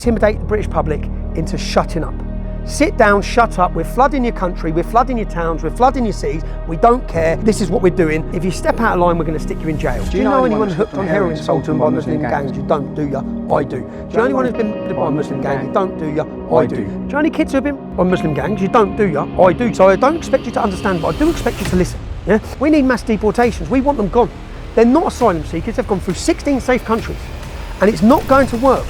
Intimidate the British public into shutting up. Sit down, shut up, we're flooding your country, we're flooding your towns, we're flooding your cities, we don't care, this is what we're doing. If you step out of line, we're going to stick you in jail. Do you know anyone hooked on heroin sold to them by Muslim gangs? You don't, do you? I do. Do you know anyone who's been murdered by a Muslim gang? You don't, do you? I do. Do you know any kids who have been by Muslim gangs? You don't, do you? I do. So I don't expect you to understand, but I do expect you to listen. Yeah? We need mass deportations, we want them gone. They're not asylum seekers, they've gone through 16 safe countries, and it's not going to work.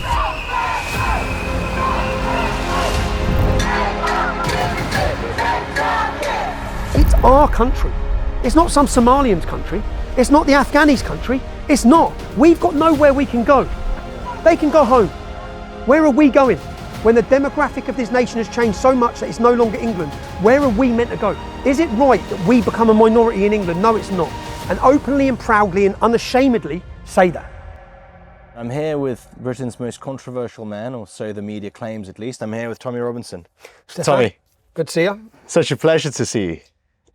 It's our country. It's not some Somalians' country. It's not the Afghanis' country. It's not. We've got nowhere we can go. They can go home. Where are we going? When the demographic of this nation has changed so much that it's no longer England, where are we meant to go? Is it right that we become a minority in England? No, it's not. And openly and proudly and unashamedly say that. I'm here with Britain's most controversial man, or so the media claims at least. I'm here with Tommy Robinson. Stefan, Tommy. good to see you. Such a pleasure to see you.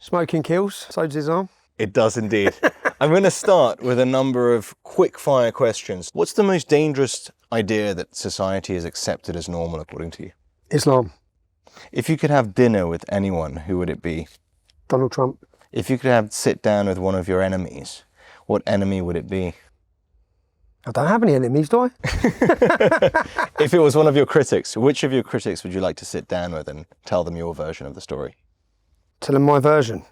Smoking kills, so does his arm. It does indeed. I'm going to start with a number of quick-fire questions. What's the most dangerous idea that society has accepted as normal, according to you? Islam. If you could have dinner with anyone, who would it be? Donald Trump. If you could sit down with one of your enemies, what enemy would it be? I don't have any enemies, do I? If it was one of your critics, which of your critics would you like to sit down with and tell them your version of the story? Tell them my version.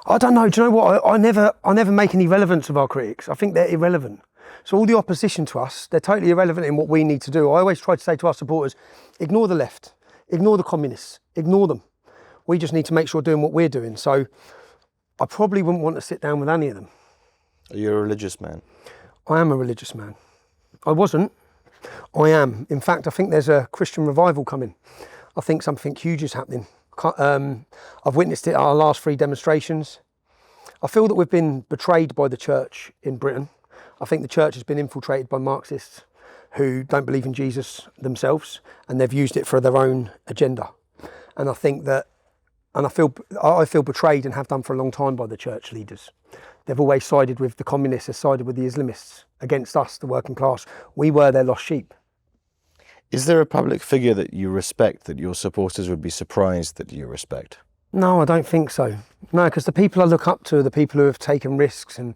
I don't know. Do you know what? I never make any relevance of our critics. I think they're irrelevant. So all the opposition to us, they're totally irrelevant in what we need to do. I always try to say to our supporters, ignore the left, ignore the communists, ignore them. We just need to make sure we're doing what we're doing. So I probably wouldn't want to sit down with any of them. Are you a religious man? I am a religious man. I wasn't. I am. In fact, I think there's a Christian revival coming. I think something huge is happening. I've witnessed it at our last 3 demonstrations. I feel that we've been betrayed by the church in Britain. I think the church has been infiltrated by Marxists who don't believe in Jesus themselves, and they've used it for their own agenda. And I think that, and I feel betrayed, and have done for a long time, by the church leaders. They've always sided with the communists, sided with the Islamists against us, the working class. We were their lost sheep. Is there a public figure that you respect that your supporters would be surprised that you respect? No, I don't think so. No, because the people I look up to are the people who have taken risks, and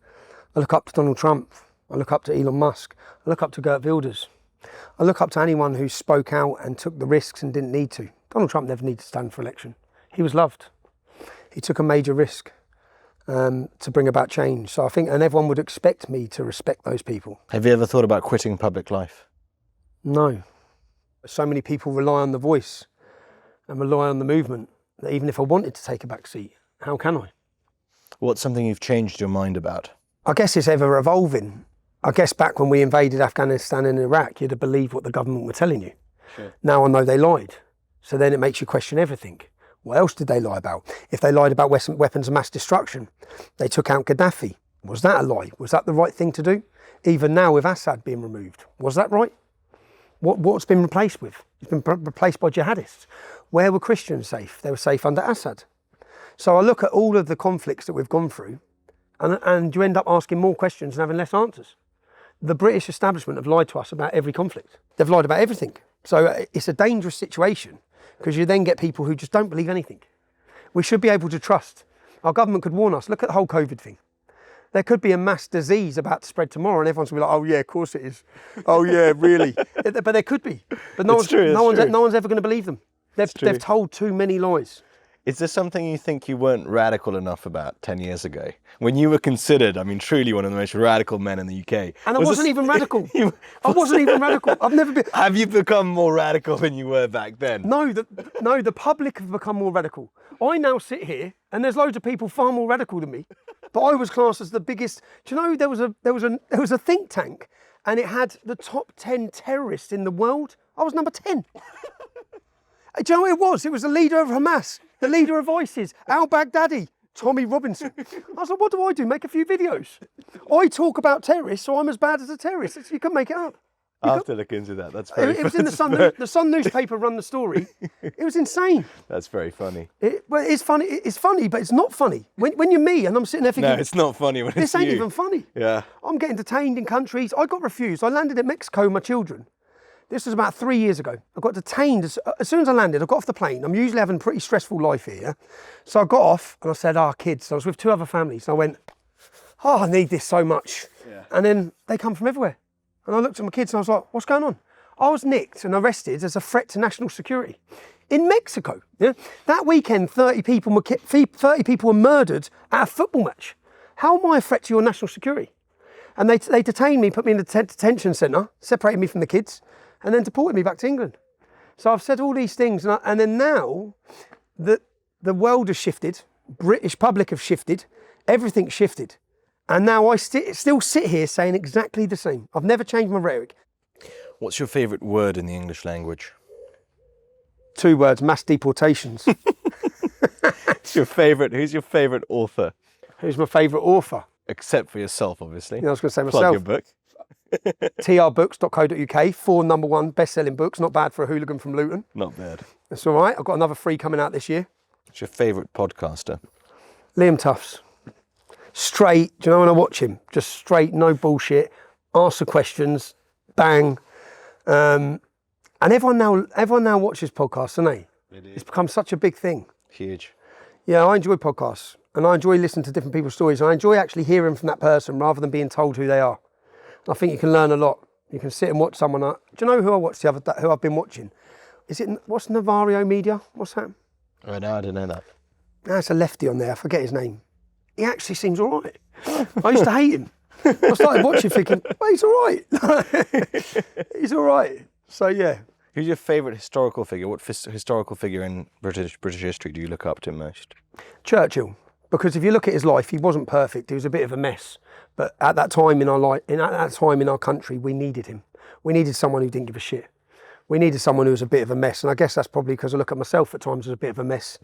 I look up to Donald Trump, I look up to Elon Musk, I look up to Geert Wilders. I look up to anyone who spoke out and took the risks and didn't need to. Donald Trump never needed to stand for election. He was loved. He took a major risk to bring about change. So I think, and everyone would expect me to respect those people. Have you ever thought about quitting public life? No. So many people rely on the voice and rely on the movement that even if I wanted to take a back seat, how can I? What's something you've changed your mind about? I guess it's ever evolving. I guess back when we invaded Afghanistan and Iraq, you'd have believed what the government were telling you. Sure. Now I know they lied. So then it makes you question everything. What else did they lie about? If they lied about weapons of mass destruction, they took out Gaddafi. Was that a lie? Was that the right thing to do? Even now with Assad being removed, was that right? What's been replaced with? It's been replaced by jihadists. Where were Christians safe? They were safe under Assad. So I look at all of the conflicts that we've gone through, and you end up asking more questions and having less answers. The British establishment have lied to us about every conflict. They've lied about everything. So it's a dangerous situation, because you then get people who just don't believe anything. We should be able to trust. Our government could warn us. Look at the whole COVID thing. There could be a mass disease about to spread tomorrow, and everyone's going to be like, oh yeah, of course it is. Oh yeah, really. But there could be. But no one's ever going to believe them. They've told too many lies. Is there something you think you weren't radical enough about 10 years ago? When you were considered, I mean, truly one of the most radical men in the UK. And I wasn't even radical. I wasn't even radical. I've never been. Have you become more radical than you were back then? No, the public have become more radical. I now sit here, and there's loads of people far more radical than me. But I was classed as the biggest. Do you know there was a think tank, and it had the top 10 terrorists in the world. I was number 10. Do you know what it was? It was the leader of Hamas, the leader of ISIS, al-Baghdadi, Tommy Robinson. I was like, what do? Make a few videos. I talk about terrorists, so I'm as bad as a terrorist. You can make it up. I'll have to look into that. That's very funny. It was in the Sun. The Sun newspaper run the story. It was insane. That's very funny. Well, it's funny. It's funny, but it's not funny. When you're me and I'm sitting there thinking... No, it's not funny when it's you. This ain't even funny. Yeah. I'm getting detained in countries. I got refused. I landed in Mexico with my children. This was about 3 years ago. I got detained as soon as I landed. I got off the plane. I'm usually having a pretty stressful life here. So I got off and I said, kids. I was with 2 other families. And I went, I need this so much. Yeah. And then they come from everywhere. And I looked at my kids and I was like, what's going on? I was nicked and arrested as a threat to national security in Mexico. Yeah? That weekend, 30 people were murdered at a football match. How am I a threat to your national security? And they detained me, put me in the detention centre, separated me from the kids, and then deported me back to England. So I've said all these things, and then now the world has shifted, British public have shifted, everything's shifted. And now I still sit here saying exactly the same. I've never changed my rhetoric. What's your favourite word in the English language? 2 words, mass deportations. Who's your favourite author? Who's my favourite author? Except for yourself, obviously. Yeah, I was going to say myself. Plug your book. trbooks.co.uk, 4 #1 best-selling books. Not bad for a hooligan from Luton. Not bad. That's all right. I've got another 3 coming out this year. What's your favourite podcaster? Liam Tufts. Straight. Do you know when I watch him? Just straight, no bullshit. Ask the questions. Bang. And everyone now watches podcasts, don't they? It's become such a big thing. Huge. Yeah, I enjoy podcasts. And I enjoy listening to different people's stories. And I enjoy actually hearing from that person rather than being told who they are. I think you can learn a lot. You can sit and watch someone. Do you know who I watched the other day, who I've been watching? What's Navario Media? What's that? Oh, no, I didn't know that. It's a lefty on there. I forget his name. He actually seems all right. I used to hate him. I started watching thinking, well, he's all right. He's all right. So, yeah. Who's your favourite historical figure? What historical figure in British history do you look up to most? Churchill. Because if you look at his life, he wasn't perfect. He was a bit of a mess. But at that time in our life, at that time in our country, we needed him. We needed someone who didn't give a shit. We needed someone who was a bit of a mess. And I guess that's probably because I look at myself at times as a bit of a mess.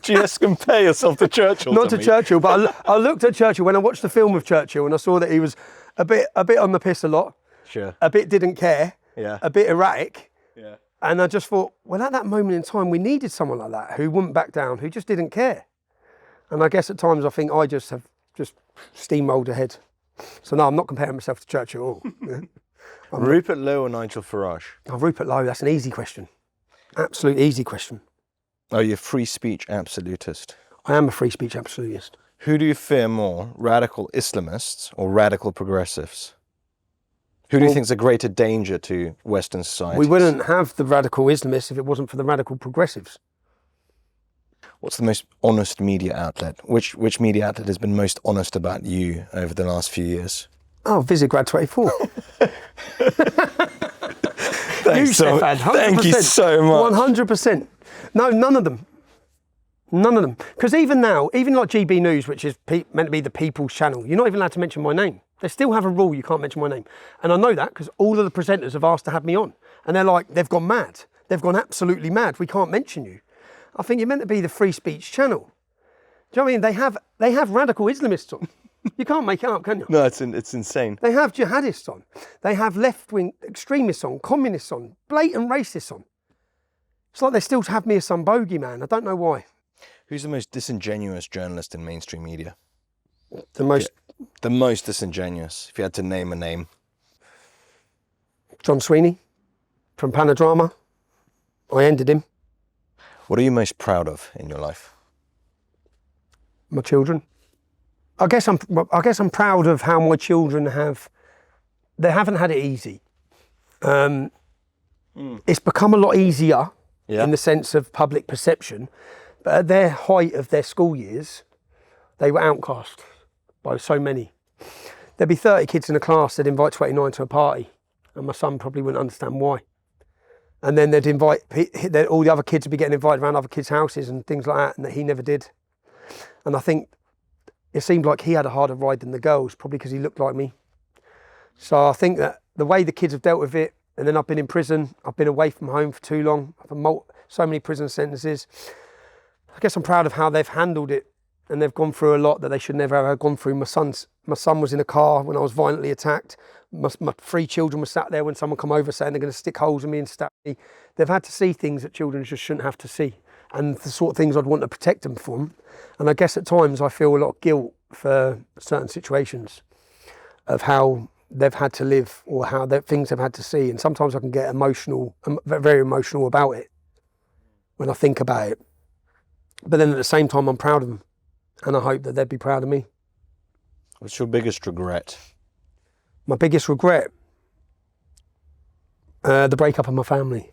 Just compare yourself to Churchill. Not to Churchill, but I looked at Churchill when I watched the film of Churchill and I saw that he was a bit on the piss a lot. Sure. A bit didn't care. Yeah. A bit erratic. Yeah. And I just thought, well, at that moment in time, we needed someone like that who wouldn't back down, who just didn't care. And I guess at times I think I just have steamrolled ahead. So no, I'm not comparing myself to Churchill at all. Yeah. Rupert Lowe or Nigel Farage? Oh, Rupert Lowe, that's an easy question. Absolute easy question. Are you a free speech absolutist? I am a free speech absolutist. Who do you fear more, radical Islamists or radical progressives? Who do you think is a greater danger to Western society? We wouldn't have the radical Islamists if it wasn't for the radical progressives. What's the most honest media outlet? Which media outlet has been most honest about you over the last few years? Oh, Visigrad24. Thanks, Stefan, thank you so much. 100%. No, none of them. None of them. Because even now, even like GB News, which is meant to be the People's Channel, you're not even allowed to mention my name. They still have a rule you can't mention my name. And I know that because all of the presenters have asked to have me on. And they're like, they've gone mad. They've gone absolutely mad. We can't mention you. I think you're meant to be the free speech channel. Do you know what I mean? They have radical Islamists on. You can't make it up, can you? No, it's insane. They have jihadists on. They have left-wing extremists on, communists on, blatant racists on. It's like they still have me as some bogeyman. I don't know why. Who's the most disingenuous journalist in mainstream media? The most disingenuous, if you had to name a name. John Sweeney from Panorama. I ended him. What are you most proud of in your life? My children. I guess I'm proud of how my children they haven't had it easy. It's become a lot easier in the sense of public perception, but at their height of their school years, they were outcast by so many. There'd be 30 kids in a class, they'd invite 29 to a party, and my son probably wouldn't understand why. And then they'd invite, all the other kids would be getting invited around other kids' houses and things like that, and that he never did. And I think it seemed like he had a harder ride than the girls, probably because he looked like me. So I think that the way the kids have dealt with it, and then I've been in prison, I've been away from home for too long, I've had so many prison sentences. I guess I'm proud of how they've handled it, and they've gone through a lot that they should never have gone through. My son was in a car when I was violently attacked. My 3 children were sat there when someone come over saying they're going to stick holes in me and stab me. They've had to see things that children just shouldn't have to see, and the sort of things I'd want to protect them from. And I guess at times I feel a lot of guilt for certain situations of how they've had to live or how things they've had to see. And sometimes I can get emotional, very emotional about it when I think about it. But then at the same time, I'm proud of them, and I hope that they'd be proud of me. What's your biggest regret? My biggest regret? The breakup of my family.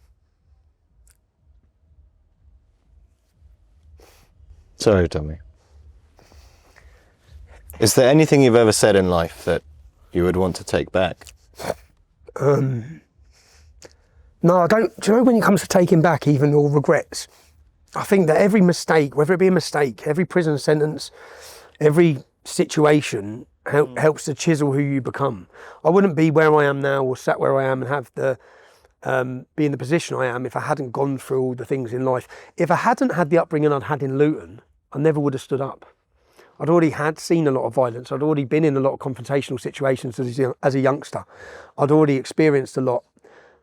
Sorry, Tommy. Is there anything you've ever said in life that you would want to take back? No, I don't. Do you know, when it comes to taking back even all regrets, I think that every mistake, whether it be a mistake, every prison sentence, every situation helps to chisel who you become. I wouldn't be where I am now or sat where I am and have the be in the position I am if I hadn't gone through all the things in life. If I hadn't had the upbringing I'd had in Luton, I never would have stood up. I'd already seen a lot of violence. I'd already been in a lot of confrontational situations as a youngster. I'd already experienced a lot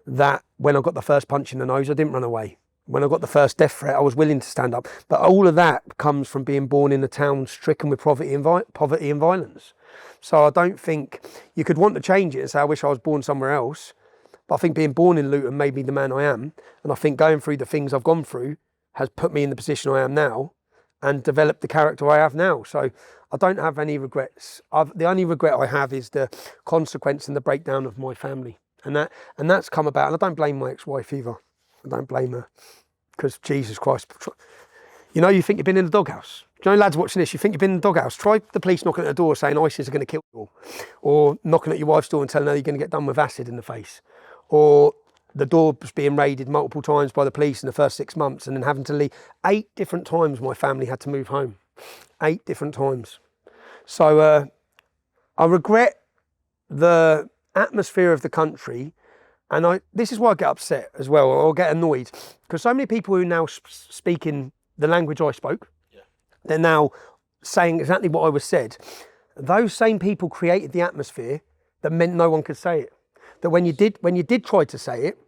that when I got the first punch in the nose, I didn't run away. When I got the first death threat, I was willing to stand up. But all of that comes from being born in a town stricken with poverty and violence. So I don't think you could want to change it and say, I wish I was born somewhere else. But I think being born in Luton made me the man I am. And I think going through the things I've gone through has put me in the position I am now and developed the character I have now. So I don't have any regrets. The only regret I have is the consequence and the breakdown of my family. And that's come about. And I don't blame my ex-wife either. I don't blame her, because Jesus Christ. You know, you think you've been in the doghouse. Do you know, lads watching this, you think you've been in the doghouse. Try the police knocking at the door saying ISIS are going to kill you. Or knocking at your wife's door and telling her you're going to get done with acid in the face. Or the door was being raided multiple times by the police in the first 6 months and then having to leave. 8 different times my family had to move home. 8 different times. So I regret the atmosphere of the country, and this is why I get upset as well, or get annoyed, because so many people who now speak in the language I spoke, they're now saying exactly what I was said. Those same people created the atmosphere that meant no one could say it. That when you did try to say it,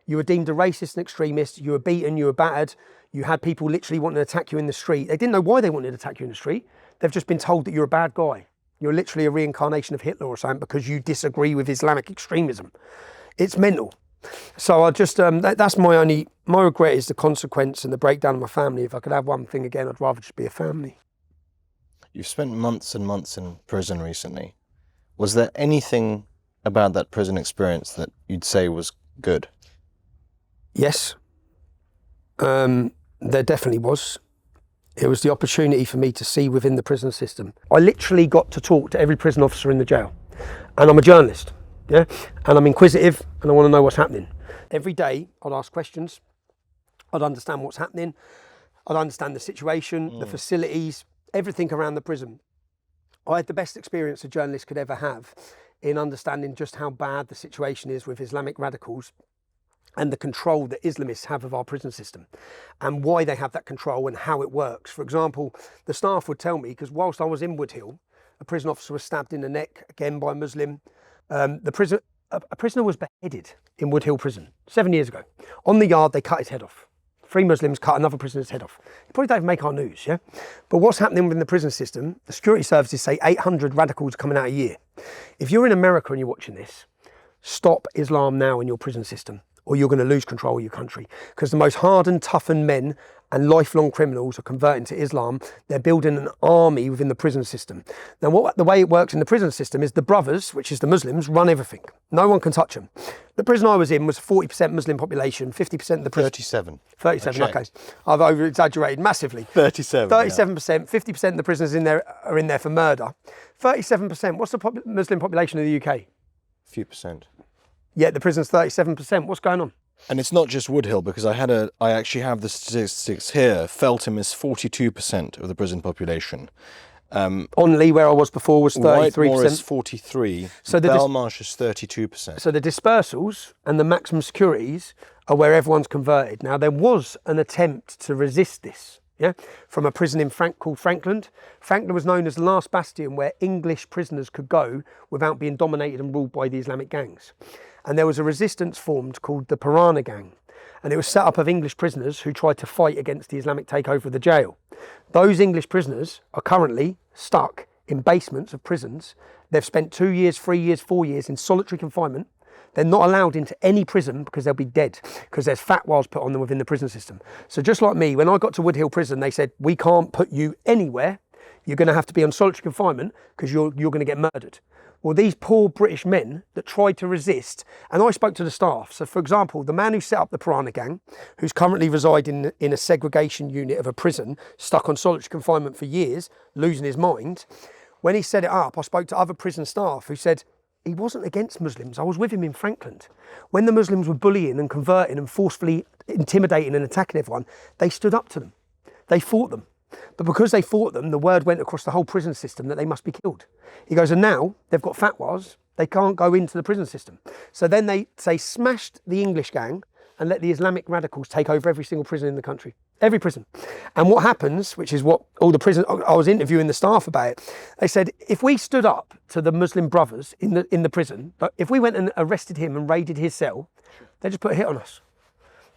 you were deemed a racist and extremist, you were beaten, you were battered, you had people literally wanting to attack you in the street. They didn't know why they wanted to attack you in the street. They've just been told that you're a bad guy. You're literally a reincarnation of Hitler or something because you disagree with Islamic extremism. It's mental. So I just, that's my regret is the consequence and the breakdown of my family. If I could have one thing again, I'd rather just be a family. You've spent months and months in prison recently. Was there anything about that prison experience that you'd say was good? Yes, there definitely was. It was the opportunity for me to see within the prison system. I literally got to talk to every prison officer in the jail. And I'm a journalist, yeah? And I'm inquisitive and I want to know what's happening. Every day I'd ask questions. I'd understand what's happening. I'd understand the situation, the facilities, everything around the prison. I had the best experience a journalist could ever have in understanding just how bad the situation is with Islamic radicals and the control that Islamists have of our prison system and why they have that control and how it works. For example, the staff would tell me, because whilst I was in Woodhill, a prison officer was stabbed in the neck, again by a Muslim. A prisoner was beheaded in Woodhill prison 7 years ago. On the yard, they cut his head off. 3 Muslims cut another prisoner's head off. It probably don't make our news, yeah? But what's happening within the prison system, the security services say 800 radicals are coming out a year. If you're in America and you're watching this, stop Islam now in your prison system, or you're going to lose control of your country. Because the most hardened, toughened men and lifelong criminals are converting to Islam. They're building an army within the prison system. Now, the way it works in the prison system is the brothers, which is the Muslims, run everything. No one can touch them. The prison I was in was 40% Muslim population, 50% of the prison. 37. 37, okay. I've over-exaggerated massively. 37. 37%, 50% of the prisoners are in there for murder. 37%, what's the Muslim population of the UK? Few percent. Yeah, the prison's 37%. What's going on? And it's not just Woodhill, because I actually have the statistics here. Feltham is 42% of the prison population. Onley, where I was before, was 33%. Whitemoor is 43%. So Belmarsh is 32%. So the dispersals and the maximum securities are where everyone's converted. Now, there was an attempt to resist this, yeah, from a prison in called Frankland. Frankland was known as the last bastion where English prisoners could go without being dominated and ruled by the Islamic gangs. And there was a resistance formed called the Piranha Gang. And it was set up of English prisoners who tried to fight against the Islamic takeover of the jail. Those English prisoners are currently stuck in basements of prisons. They've spent 2 years, 3 years, 4 years in solitary confinement. They're not allowed into any prison because they'll be dead, because there's fatwas put on them within the prison system. So just like me, when I got to Wood Hill Prison, they said, we can't put you anywhere. You're going to have to be on solitary confinement because you're going to get murdered. Well, these poor British men that tried to resist, and I spoke to the staff. So, for example, the man who set up the Piranha Gang, who's currently residing in a segregation unit of a prison, stuck on solitary confinement for years, losing his mind, when he set it up, I spoke to other prison staff who said he wasn't against Muslims. I was with him in Frankland. When the Muslims were bullying and converting and forcefully intimidating and attacking everyone, they stood up to them. They fought them. But because they fought them, the word went across the whole prison system that they must be killed. He goes, and now they've got fatwas, they can't go into the prison system. So then they smashed the English gang and let the Islamic radicals take over every single prison in the country. Every prison. And what happens, which is what all the prison, I was interviewing the staff about it, they said, if we stood up to the Muslim brothers in the prison, but if we went and arrested him and raided his cell, they just put a hit on us.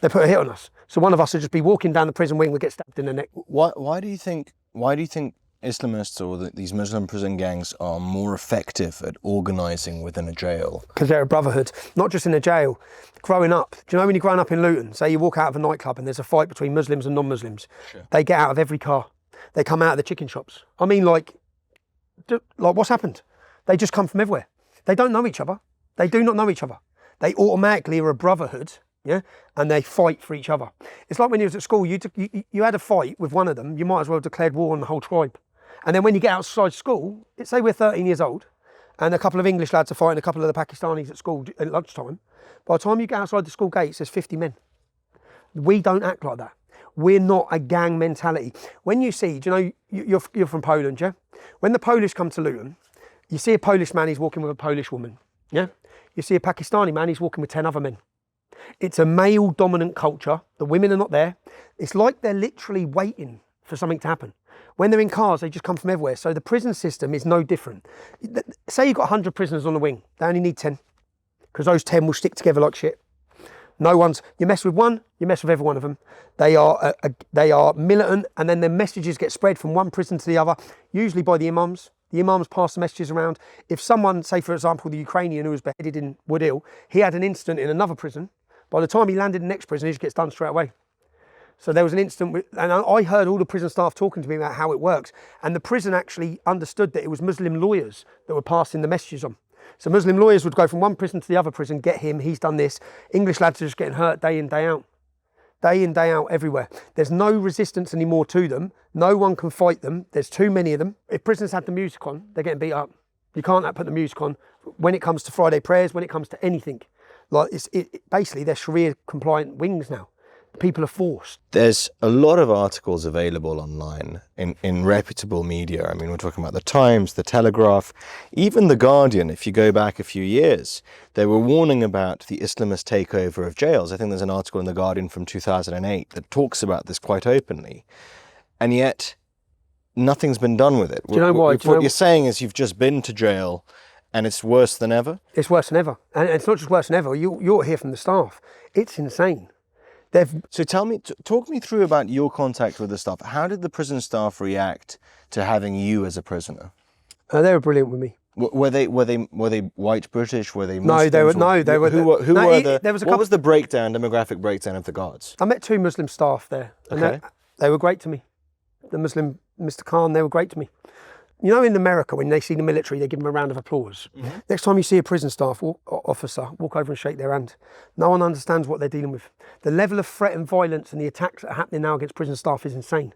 They put a hit on us. So one of us would just be walking down the prison wing, would get stabbed in the neck. Why do you think Islamists or these Muslim prison gangs are more effective at organising within a jail? Because they're a brotherhood, not just in a jail. Growing up, do you know when you're growing up in Luton, say you walk out of a nightclub and there's a fight between Muslims and non-Muslims, sure. They get out of every car. They come out of the chicken shops. I mean, like what's happened? They just come from everywhere. They don't know each other. They do not know each other. They automatically are a brotherhood. Yeah, and they fight for each other. It's like when you was at school, you had a fight with one of them, you might as well have declared war on the whole tribe. And then when you get outside school, say we're 13 years old, and a couple of English lads are fighting a couple of the Pakistanis at school at lunchtime. By the time you get outside the school gates, there's 50 men. We don't act like that. We're not a gang mentality. When you see, do you know, you're from Poland, yeah? When the Polish come to Luton, you see a Polish man, he's walking with a Polish woman, yeah? You see a Pakistani man, he's walking with 10 other men. It's a male-dominant culture. The women are not there. It's like they're literally waiting for something to happen. When they're in cars, they just come from everywhere. So the prison system is no different. Say you've got 100 prisoners on the wing. They only need 10, because those 10 will stick together like shit. You mess with one, you mess with every one of them. They are militant, and then their messages get spread from one prison to the other, usually by the imams. The imams pass the messages around. If someone, say for example, the Ukrainian who was beheaded in Wood Hill, he had an incident in another prison. By the time he landed in the next prison, he just gets done straight away. So there was an incident, and I heard all the prison staff talking to me about how it works. And the prison actually understood that it was Muslim lawyers that were passing the messages on. So Muslim lawyers would go from one prison to the other prison, get him, he's done this. English lads are just getting hurt day in, day out. Day in, day out, everywhere. There's no resistance anymore to them. No one can fight them. There's too many of them. If prisoners had the music on, they're getting beat up. You can't put the music on when it comes to Friday prayers, when it comes to anything. Like basically they're Sharia compliant wings now. People are forced. There's a lot of articles available online in reputable media. I mean, we're talking about the Times, the Telegraph, even the Guardian. If you go back a few years, they were warning about the Islamist takeover of jails. I think there's an article in the Guardian from 2008 that talks about this quite openly. And yet nothing's been done with it. Do you know why? What you're saying is you've just been to jail and it's worse than ever? It's worse than ever. And it's not just worse than ever. You'll hear from the staff. It's insane. So talk me through about your contact with the staff. How did the prison staff react to having you as a prisoner? They were brilliant with me. Were they white British? Were they Muslims? No, they were. What was the demographic breakdown of the guards? I met 2 Muslim staff there, and they were great to me. The Muslim, Mr. Khan, they were great to me. You know, in America, when they see the military, they give them a round of applause. Mm-hmm. Next time you see a prison staff officer, walk over and shake their hand. No one understands what they're dealing with. The level of threat and violence and the attacks that are happening now against prison staff is insane.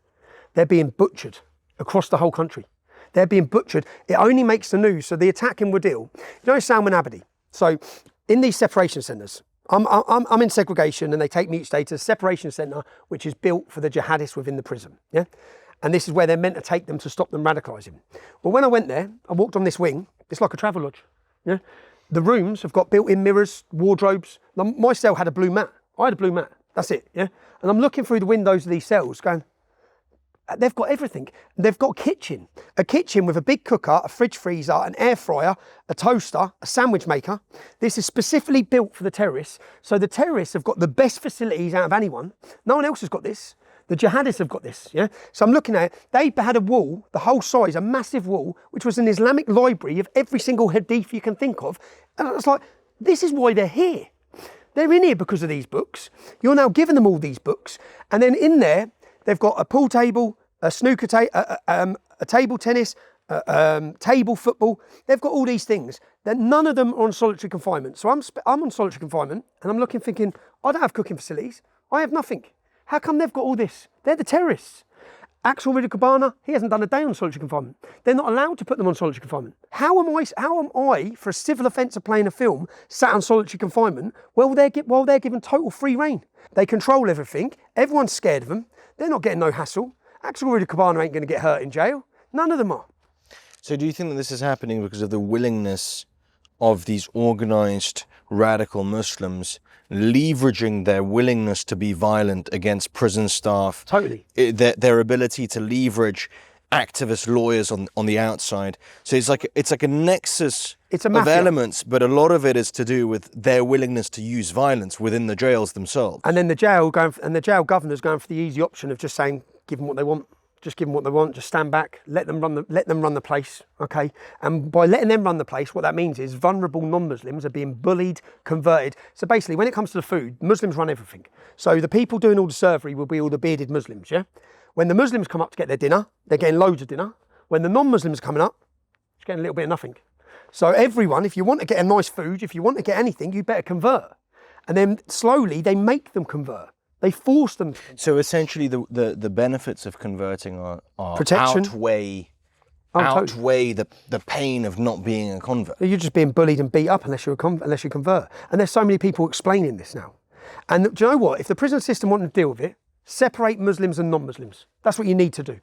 They're being butchered across the whole country. They're being butchered. It only makes the news. So the attack in Wood Hill, you know Salman Abedi? So in these separation centres, I'm in segregation, and they take me each day to a separation centre, which is built for the jihadists within the prison. Yeah. And this is where they're meant to take them to stop them radicalising. Well, when I went there, I walked on this wing. It's like a travel lodge. Yeah, the rooms have got built-in mirrors, wardrobes. Now, my cell had a blue mat. I had a blue mat. That's it. Yeah, and I'm looking through the windows of these cells, going, they've got everything. They've got a kitchen with a big cooker, a fridge freezer, an air fryer, a toaster, a sandwich maker. This is specifically built for the terrorists. So the terrorists have got the best facilities out of anyone. No one else has got this. The jihadists have got this, yeah? So I'm looking at it. They had a wall, the whole size, a massive wall, which was an Islamic library of every single hadith you can think of. And I was like, this is why they're here. They're in here because of these books. You're now giving them all these books. And then in there, they've got a pool table, a snooker table, a table tennis, table football. They've got all these things. Then none of them are on solitary confinement. So I'm on solitary confinement and I'm looking thinking, I don't have cooking facilities. I have nothing. How come they've got all this? They're the terrorists. Axel Ridder-Cabana, he hasn't done a day on solitary confinement. They're not allowed to put them on solitary confinement. How am I, for a civil offence of playing a film, sat on solitary confinement while they're given total free rein? They control everything. Everyone's scared of them. They're not getting no hassle. Axel Ridder-Cabana ain't going to get hurt in jail. None of them are. So do you think that this is happening because of the willingness of these organised radical Muslims leveraging their willingness to be violent against prison staff? Totally. Their ability to leverage activist lawyers on the outside. So it's like a nexus of elements, but a lot of it is to do with their willingness to use violence within the jails themselves. And then the jail governor's going for the easy option of just saying, give them what they want. Just give them what they want. Just stand back. Let them run the place. Okay. And by letting them run the place, what that means is vulnerable non-Muslims are being bullied, converted. So basically, when it comes to the food, Muslims run everything. So the people doing all the servery will be all the bearded Muslims. Yeah. When the Muslims come up to get their dinner, they're getting loads of dinner. When the non-Muslims are coming up, it's getting a little bit of nothing. So everyone, if you want to get a nice food, if you want to get anything, you better convert. And then slowly they make them convert. They force them. So essentially the benefits of converting are protection. outweigh the pain of not being a convert. You're just being bullied and beat up unless you convert. And there's so many people explaining this now. And do you know what? If the prison system wanted to deal with it, separate Muslims and non-Muslims. That's what you need to do.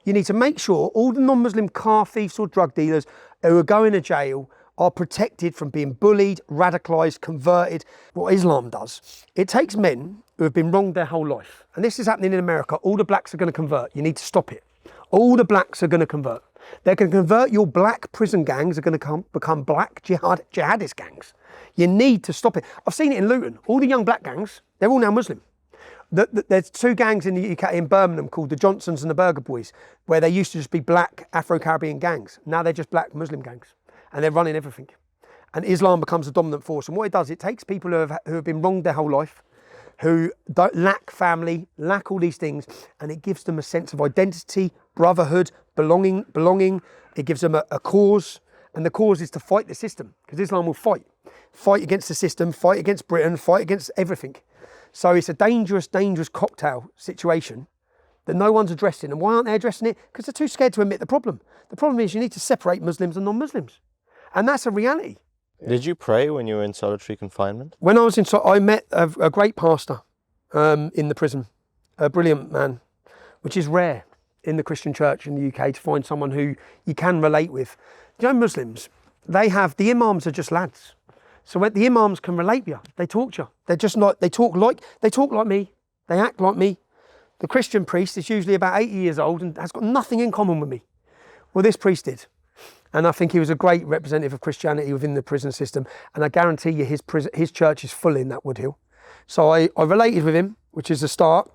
You need to make sure all the non-Muslim car thieves or drug dealers who are going to jail are protected from being bullied, radicalised, converted. What Islam does, it takes men who have been wronged their whole life. And this is happening in America. All the blacks are going to convert. You need to stop it. All the blacks are going to convert. They're going to convert. Your black prison gangs are going to become black jihadist gangs. You need to stop it. I've seen it in Luton. All the young black gangs, they're all now Muslim. There's two gangs in the UK, in Birmingham, called the Johnsons and the Burger Boys, where they used to just be black Afro-Caribbean gangs. Now they're just black Muslim gangs. And they're running everything. And Islam becomes a dominant force. And what it does, it takes people who have been wronged their whole life, who don't lack family, lack all these things, and it gives them a sense of identity, brotherhood, belonging. It gives them a cause, and the cause is to fight the system, because Islam will fight against the system, fight against Britain, fight against everything. So it's a dangerous, dangerous cocktail situation that no one's addressing. And why aren't they addressing it? Because they're too scared to admit the problem. The problem is you need to separate Muslims and non-Muslims. And that's a reality. Did you pray when you were in solitary confinement? When I was in, I met a great pastor in the prison, a brilliant man, which is rare in the Christian church in the UK to find someone who you can relate with. You know, Muslims, the imams are just lads. So when the imams can relate with you, they talk to you. They're just not, they talk like me, they act like me. The Christian priest is usually about 80 years old and has got nothing in common with me. Well, this priest did. And I think he was a great representative of Christianity within the prison system. And I guarantee you his church is full in that Woodhill. So I related with him, which is a start.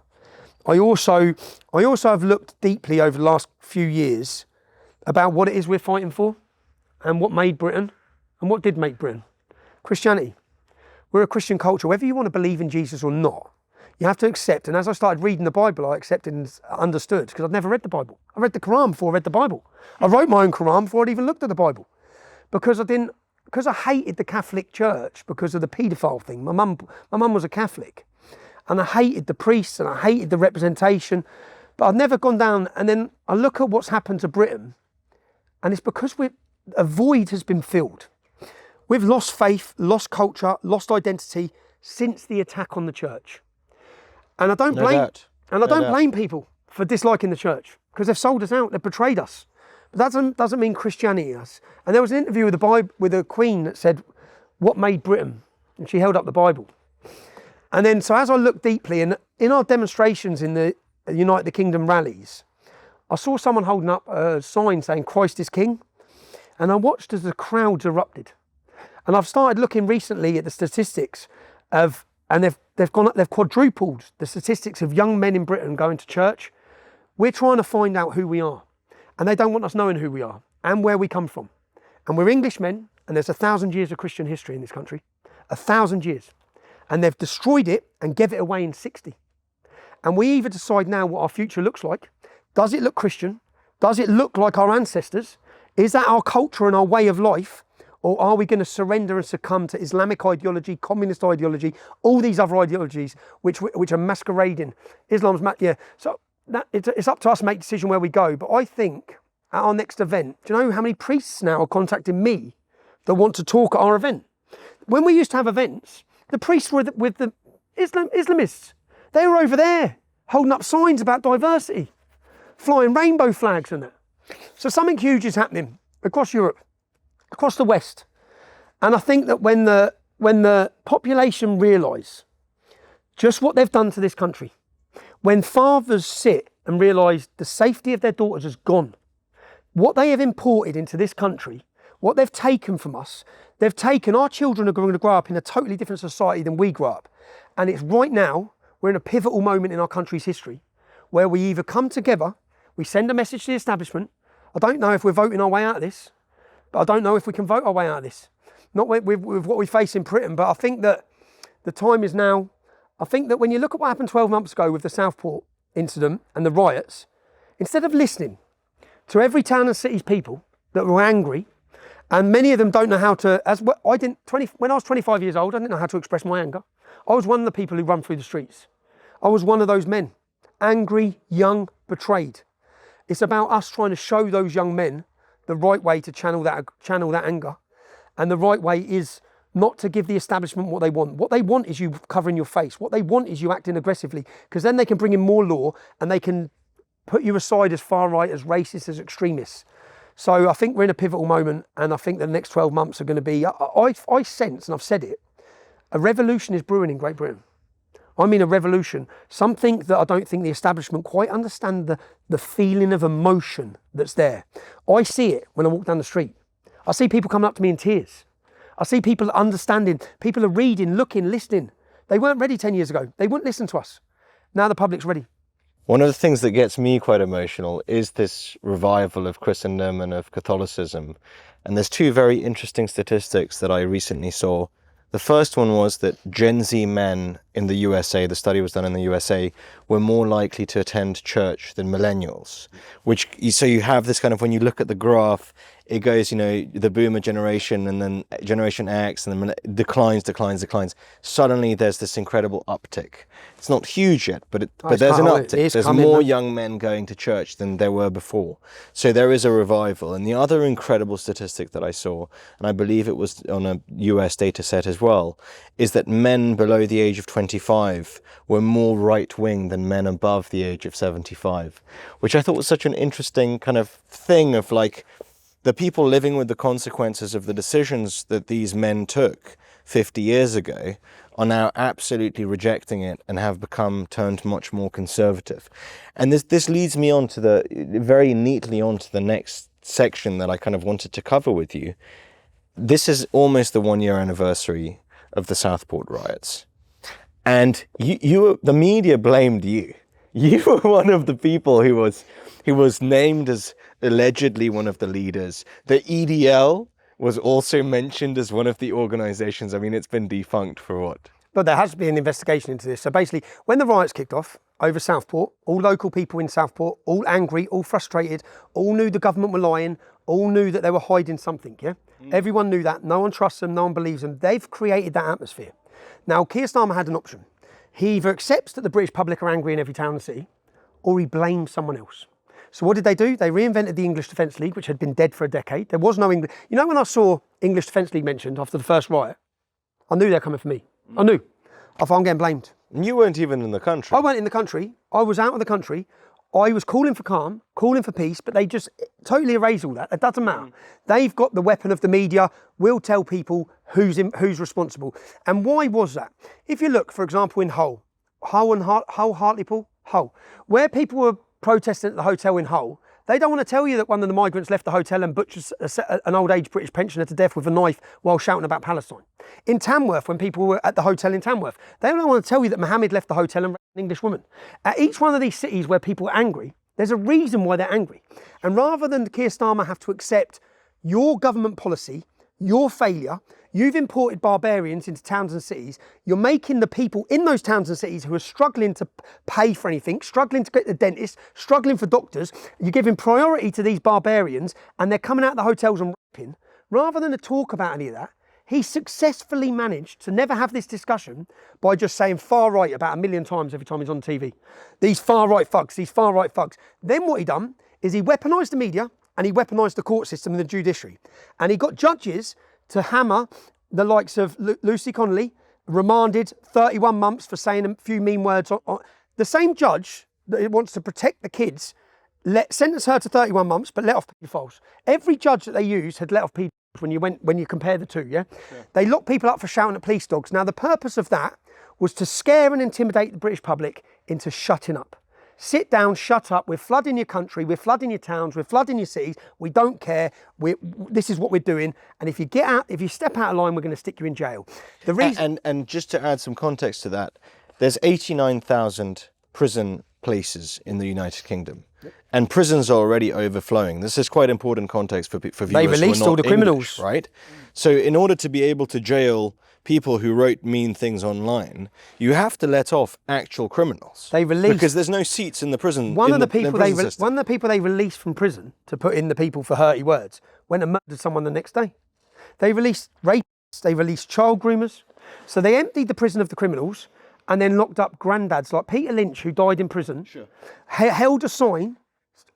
I also have looked deeply over the last few years about what it is we're fighting for and what made Britain and what did make Britain. Christianity. We're a Christian culture. Whether you want to believe in Jesus or not, you have to accept. And as I started reading the Bible, I accepted and understood, because I'd never read the Bible. I read the Quran before I read the Bible. I wrote my own Quran before I'd even looked at the Bible. Because I hated the Catholic Church because of the paedophile thing. My mum was a Catholic. And I hated the priests and I hated the representation. But I've never gone down. And then I look at what's happened to Britain. And it's because a void has been filled. We've lost faith, lost culture, lost identity since the attack on the church. And I don't blame people for disliking the church, because they've sold us out, they've betrayed us. But that doesn't mean Christianity us. And there was an interview with the Queen that said, "What made Britain?" And she held up the Bible. And then, so as I looked deeply, and in our demonstrations in the Unite the Kingdom rallies, I saw someone holding up a sign saying "Christ is King," and I watched as the crowds erupted. And I've started looking recently at the statistics and They've quadrupled the statistics of young men in Britain going to church. We're trying to find out who we are, and they don't want us knowing who we are and where we come from. And we're Englishmen, and there's 1,000 years of Christian history in this country, 1,000 years. And they've destroyed it and gave it away in 60. And we either decide now what our future looks like. Does it look Christian? Does it look like our ancestors? Is that our culture and our way of life? Or are we going to surrender and succumb to Islamic ideology, communist ideology, all these other ideologies which are masquerading? So it's up to us to make a decision where we go. But I think at our next event, do you know how many priests now are contacting me that want to talk at our event? When we used to have events, the priests were with the Islamists. They were over there holding up signs about diversity, flying rainbow flags and that. So something huge is happening across Europe, across the West. And I think that when the population realise just what they've done to this country, when fathers sit and realise the safety of their daughters has gone, what they have imported into this country, what they've taken from us, they've taken, our children are going to grow up in a totally different society than we grew up. And it's right now, we're in a pivotal moment in our country's history where we either come together, we send a message to the establishment. I don't know if we're voting our way out of this, but I don't know if we can vote our way out of this. Not with what we face in Britain, but I think that the time is now. I think that when you look at what happened 12 months ago with the Southport incident and the riots, instead of listening to every town and city's people that were angry, and many of them don't know how to, when I was 25 years old, I didn't know how to express my anger. I was one of the people who run through the streets. I was one of those men, angry, young, betrayed. It's about us trying to show those young men the right way to channel that anger. And the right way is not to give the establishment what they want. What they want is you covering your face. What they want is you acting aggressively, because then they can bring in more law and they can put you aside as far right, as racist, as extremists. So I think we're in a pivotal moment, and I think the next 12 months are going to be, I sense, and I've said it, a revolution is brewing in Great Britain. I mean a revolution, something that I don't think the establishment quite understand the feeling of emotion that's there. I see it when I walk down the street. I see people coming up to me in tears. I see people understanding, people are reading, looking, listening. They weren't ready 10 years ago. They wouldn't listen to us. Now the public's ready. One of the things that gets me quite emotional is this revival of Christendom and of Catholicism. And there's two very interesting statistics that I recently saw. The first one was that Gen Z men in the USA, the study was done in the USA, were more likely to attend church than millennials. So you have this kind of, when you look at the graph, it goes, the boomer generation and then Generation X and then declines. Suddenly there's this incredible uptick. It's not huge yet, but there's an uptick. There's more young men going to church than there were before. So there is a revival. And the other incredible statistic that I saw, and I believe it was on a US data set as well, is that men below the age of 25 were more right-wing than men above the age of 75, which I thought was such an interesting kind of thing of like, the people living with the consequences of the decisions that these men took 50 years ago are now absolutely rejecting it and have turned much more conservative. And this leads me on to very neatly onto the next section that I kind of wanted to cover with you. This is almost the 1-year anniversary of the Southport riots. And the media blamed you. You were one of the people who was named as allegedly one of the leaders. The EDL was also mentioned as one of the organisations. I mean, it's been defunct for what? But there has to be an investigation into this. So basically, when the riots kicked off over Southport, all local people in Southport, all angry, all frustrated, all knew the government were lying, all knew that they were hiding something, yeah? Everyone knew that. No one trusts them, no one believes them. They've created that atmosphere. Now, Keir Starmer had an option. He either accepts that the British public are angry in every town and city, or he blames someone else. So what did they do? They reinvented the English Defence League, which had been dead for a decade. There was no English. When I saw English Defence League mentioned after the first riot, I knew they're coming for me. I knew. I thought I'm getting blamed. You weren't even in the country. I weren't in the country. I was out of the country. I was calling for calm, calling for peace, but they just totally erase all that. It doesn't matter. They've got the weapon of the media. We'll tell people who's responsible. And why was that? If you look, for example, in Hull, Hartlepool, where people were protesting at the hotel in Hull, They don't want to tell you that one of the migrants left the hotel and butchered an old age British pensioner to death with a knife while shouting about Palestine. In Tamworth, when people were at the hotel in Tamworth, they don't want to tell you that Mohammed left the hotel and raped an English woman. At each one of these cities where people are angry, there's a reason why they're angry. And rather than Keir Starmer have to accept your government policy, your failure, you've imported barbarians into towns and cities, you're making the people in those towns and cities who are struggling to pay for anything, struggling to get the dentist, struggling for doctors, you're giving priority to these barbarians and they're coming out of the hotels and raping. Rather than to talk about any of that, he successfully managed to never have this discussion by just saying far right about 1 million times every time he's on TV. These far right thugs, these far right thugs. Then what he done is he weaponised the media and he weaponised the court system and the judiciary. And he got judges to hammer the likes of Lucy Connolly, remanded 31 months for saying a few mean words. The same judge that wants to protect the kids, sentence her to 31 months, but let off paedophiles. Every judge that they used had let off paedophiles when you compare the two, yeah? They lock people up for shouting at police dogs. Now, the purpose of that was to scare and intimidate the British public into shutting up. Sit down, shut up, we're flooding your country, we're flooding your towns, we're flooding your cities, we don't care, this is what we're doing, and if you step out of line, we're going to stick you in jail. The reason... And just to add some context to that, there's 89,000 prison places in the United Kingdom, and prisons are already overflowing. This is quite important context for viewers. They released all the criminals. Right? So in order to be able to jail people who wrote mean things online, you have to let off actual criminals. They released, because there's no seats in the prison. One of the people they released from prison to put in the people for hurty words went and murdered someone the next day. They released rapists, they released child groomers. So they emptied the prison of the criminals and then locked up granddads like Peter Lynch, who died in prison, held a sign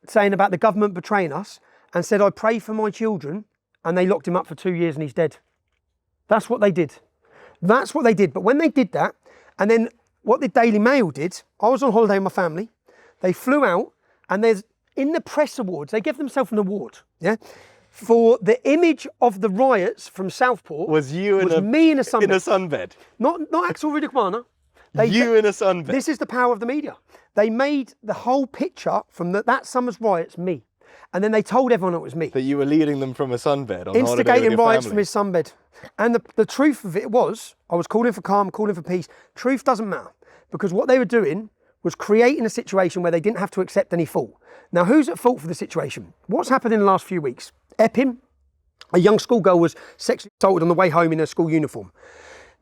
saying about the government betraying us and said, I pray for my children, and they locked him up for 2 years and he's dead. That's what they did. That's what they did. But when they did that, and then what the Daily Mail did, I was on holiday with my family, they flew out, and in the press awards, they gave themselves an award, for the image of the riots from Southport was me in a sunbed. In a sunbed. Not Axel Rudikwana. In a sunbed. This is the power of the media. They made the whole picture from that summer's riots me. And then they told everyone it was me. That you were leading them from a sunbed on instigating riots from his sunbed. And the truth of it was, I was calling for calm, calling for peace. Truth doesn't matter. Because what they were doing was creating a situation where they didn't have to accept any fault. Now, who's at fault for the situation? What's happened in the last few weeks? Epping, a young schoolgirl was sexually assaulted on the way home in her school uniform.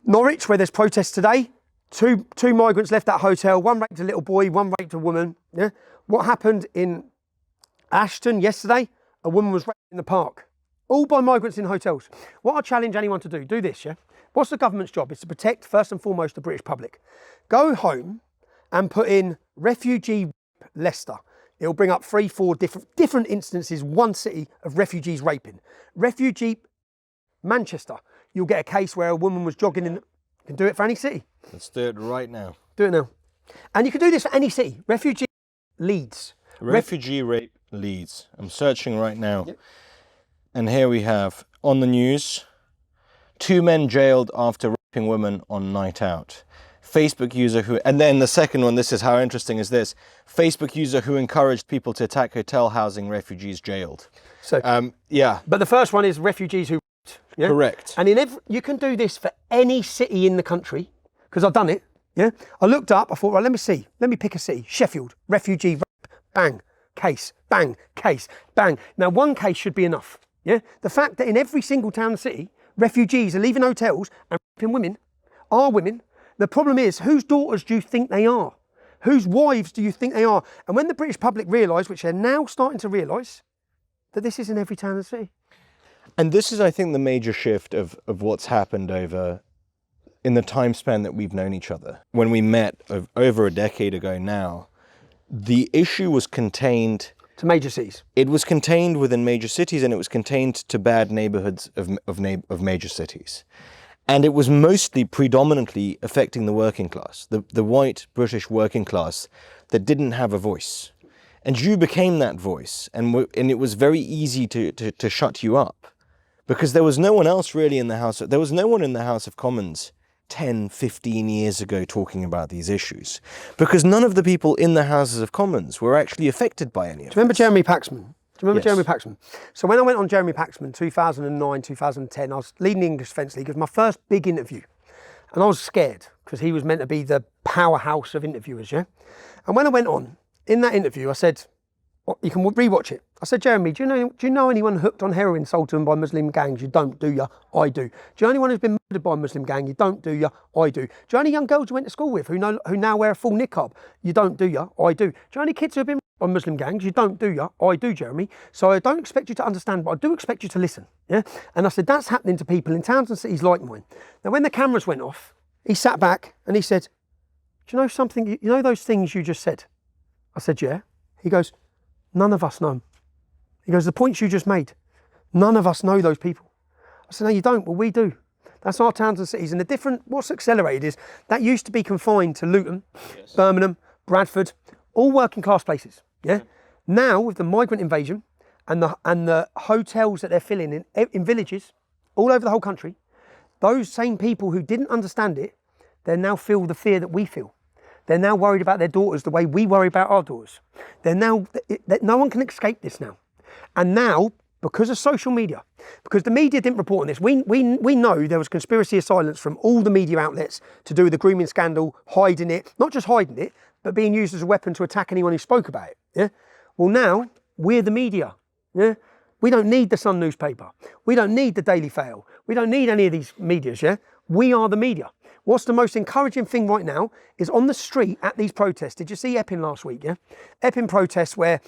Norwich, where there's protests today, two migrants left that hotel. One raped a little boy, one raped a woman. Yeah. What happened in Ashton yesterday? A woman was raped in the park. All by migrants in hotels. What I challenge anyone to do this, yeah? What's the government's job? It's to protect, first and foremost, the British public. Go home and put in refugee Leicester. It'll bring up 3-4 different instances, one city of refugees raping. Refugee Manchester. You'll get a case where a woman was jogging in. You can do it for any city. Let's do it right now. Do it now. And you can do this for any city. Refugee Leeds. Refugee rape Leeds. I'm searching right now. Yep. And here we have, on the news, 2 men jailed after raping women on night out. Facebook user who, and then the second one, this is how interesting is this, Facebook user who encouraged people to attack hotel housing refugees jailed. So, yeah. But the first one is refugees who raped. Yeah? Correct. And you can do this for any city in the country, because I've done it. Yeah. I looked up, I thought, right, let me see. Let me pick a city. Sheffield, refugee rape, bang, case, bang, case, bang. Now, one case should be enough. Yeah. The fact that in every single town and city, refugees are leaving hotels and raping women are women. The problem is, whose daughters do you think they are? Whose wives do you think they are? And when the British public realise, which they're now starting to realise, that this is in every town and city. And this is, I think, the major shift of what's happened in the time span that we've known each other. When we met over a decade ago now, the issue was contained to major cities. It was contained within major cities, and it was contained to bad neighbourhoods of major cities. And it was predominantly affecting the working class, the white British working class that didn't have a voice. And you became that voice, and it was very easy to shut you up, because there was no one else really in the House. There was no one in the House of Commons 10, 15 years ago talking about these issues, because none of the people in the Houses of Commons were actually affected by any of it. Do you remember Jeremy Paxman? Do you remember Yes. Jeremy Paxman? So when I went on Jeremy Paxman 2009, 2010, I was leading the English Defence League. It was my first big interview. And I was scared because he was meant to be the powerhouse of interviewers, yeah? And when I went on, in that interview, I said, you can rewatch it. I said, Jeremy, do you know anyone hooked on heroin sold to them by Muslim gangs? You don't, do you? I do. Do you know anyone who's been murdered by a Muslim gang? You don't, do you? I do. Do you know any young girls you went to school with who now wear a full niqab? You don't, do you? I do. Do you know any kids who have been by Muslim gangs? You don't, do you? I do, Jeremy. So I don't expect you to understand, but I do expect you to listen. Yeah. And I said, that's happening to people in towns and cities like mine. Now, when the cameras went off, he sat back and he said, do you know something? You know those things you just said? I said, yeah. He goes, none of us know them. He goes, the points you just made, none of us know those people. I said, no, you don't. Well, we do. That's our towns and cities. And what's accelerated is that used to be confined to Luton, yes, Birmingham, Bradford, all working class places. Yeah. Now with the migrant invasion and the hotels that they're filling in villages all over the whole country, those same people who didn't understand it, they now feel the fear that we feel. They're now worried about their daughters the way we worry about our daughters. No one can escape this now. And now, because of social media, because the media didn't report on this, we know there was conspiracy of silence from all the media outlets to do with the grooming scandal, hiding it, not just hiding it, but being used as a weapon to attack anyone who spoke about it. Yeah. Well, now we're the media. Yeah. We don't need the Sun newspaper. We don't need the Daily Fail. We don't need any of these medias. Yeah. We are the media. What's the most encouraging thing right now is on the street at these protests. Did you see Epping last week? Yeah. Epping protests where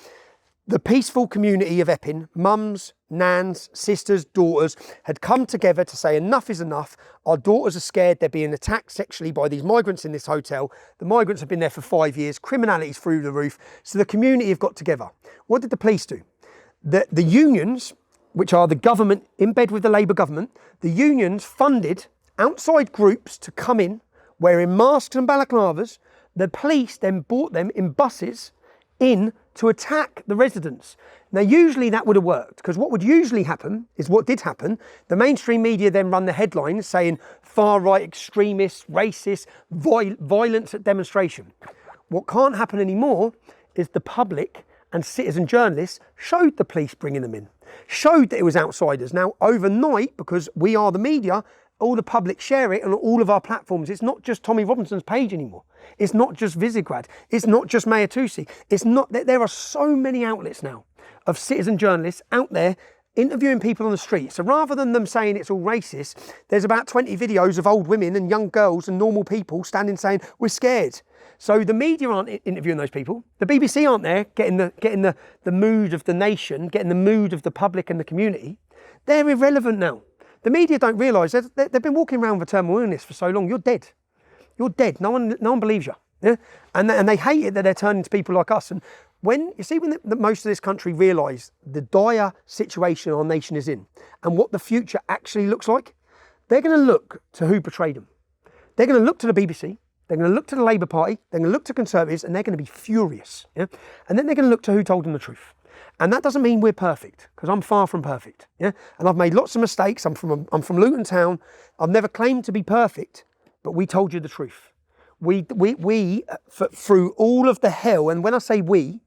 the peaceful community of Epping, mums, nans, sisters, daughters, had come together to say enough is enough. Our daughters are scared they're being attacked sexually by these migrants in this hotel. The migrants have been there for 5 years. Criminality's through the roof. So the community have got together. What did the police do? The unions, which are the government in bed with the Labour government, the unions funded outside groups to come in wearing masks and balaclavas. The police then brought them in buses in to attack the residents. Now, usually that would have worked, because what would usually happen is what did happen. The mainstream media then run the headlines saying far-right extremists, racists, violence at demonstration. What can't happen anymore is the public and citizen journalists showed the police bringing them in, showed that it was outsiders. Now, overnight, because we are the media, all the public share it on all of our platforms. It's not just Tommy Robinson's page anymore. It's not just Visegrad. It's not just Mayor Tusi. It's not. There are so many outlets now of citizen journalists out there interviewing people on the street. So rather than them saying it's all racist, there's about 20 videos of old women and young girls and normal people standing saying, we're scared. So the media aren't interviewing those people. The BBC aren't there getting the mood of the nation, getting the mood of the public and the community. They're irrelevant now. The media don't realise they've been walking around with terminal illness for so long. You're dead. You're dead. No one believes you. Yeah? And they hate it that they're turning to people like us. And when most of this country realise the dire situation our nation is in and what the future actually looks like, they're going to look to who betrayed them. They're going to look to the BBC. They're going to look to the Labour Party. They're going to look to Conservatives, and they're going to be furious. Yeah? And then they're going to look to who told them the truth. And that doesn't mean we're perfect, because I'm far from perfect. Yeah, and I've made lots of mistakes. I'm from Luton Town. I've never claimed to be perfect, but we told you the truth. We through all of the hell, and when I say we, do you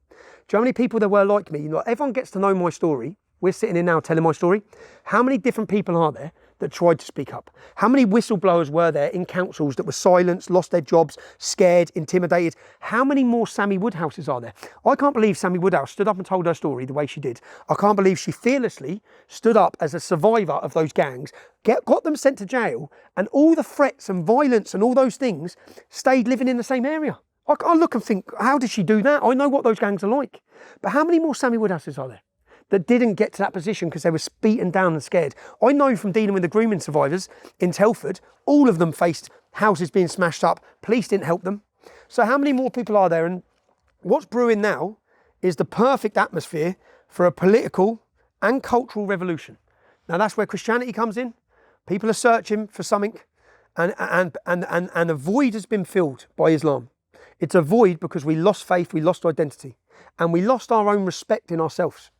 know how many people there were like me? You know, everyone gets to know my story. We're sitting here now telling my story. How many different people are there that tried to speak up? How many whistleblowers were there in councils that were silenced, lost their jobs, scared, intimidated? How many more Sammy Woodhouses are there? I can't believe Sammy Woodhouse stood up and told her story the way she did. I can't believe she fearlessly stood up as a survivor of those gangs, got them sent to jail, and all the threats and violence and all those things stayed living in the same area. I look and think, how did she do that? I know what those gangs are like. But how many more Sammy Woodhouses are there that didn't get to that position because they were beaten down and scared? I know from dealing with the grooming survivors in Telford, all of them faced houses being smashed up. Police didn't help them. So how many more people are there? And what's brewing now is the perfect atmosphere for a political and cultural revolution. Now that's where Christianity comes in. People are searching for something, and a void has been filled by Islam. It's a void because we lost faith, we lost identity, and we lost our own respect in ourselves.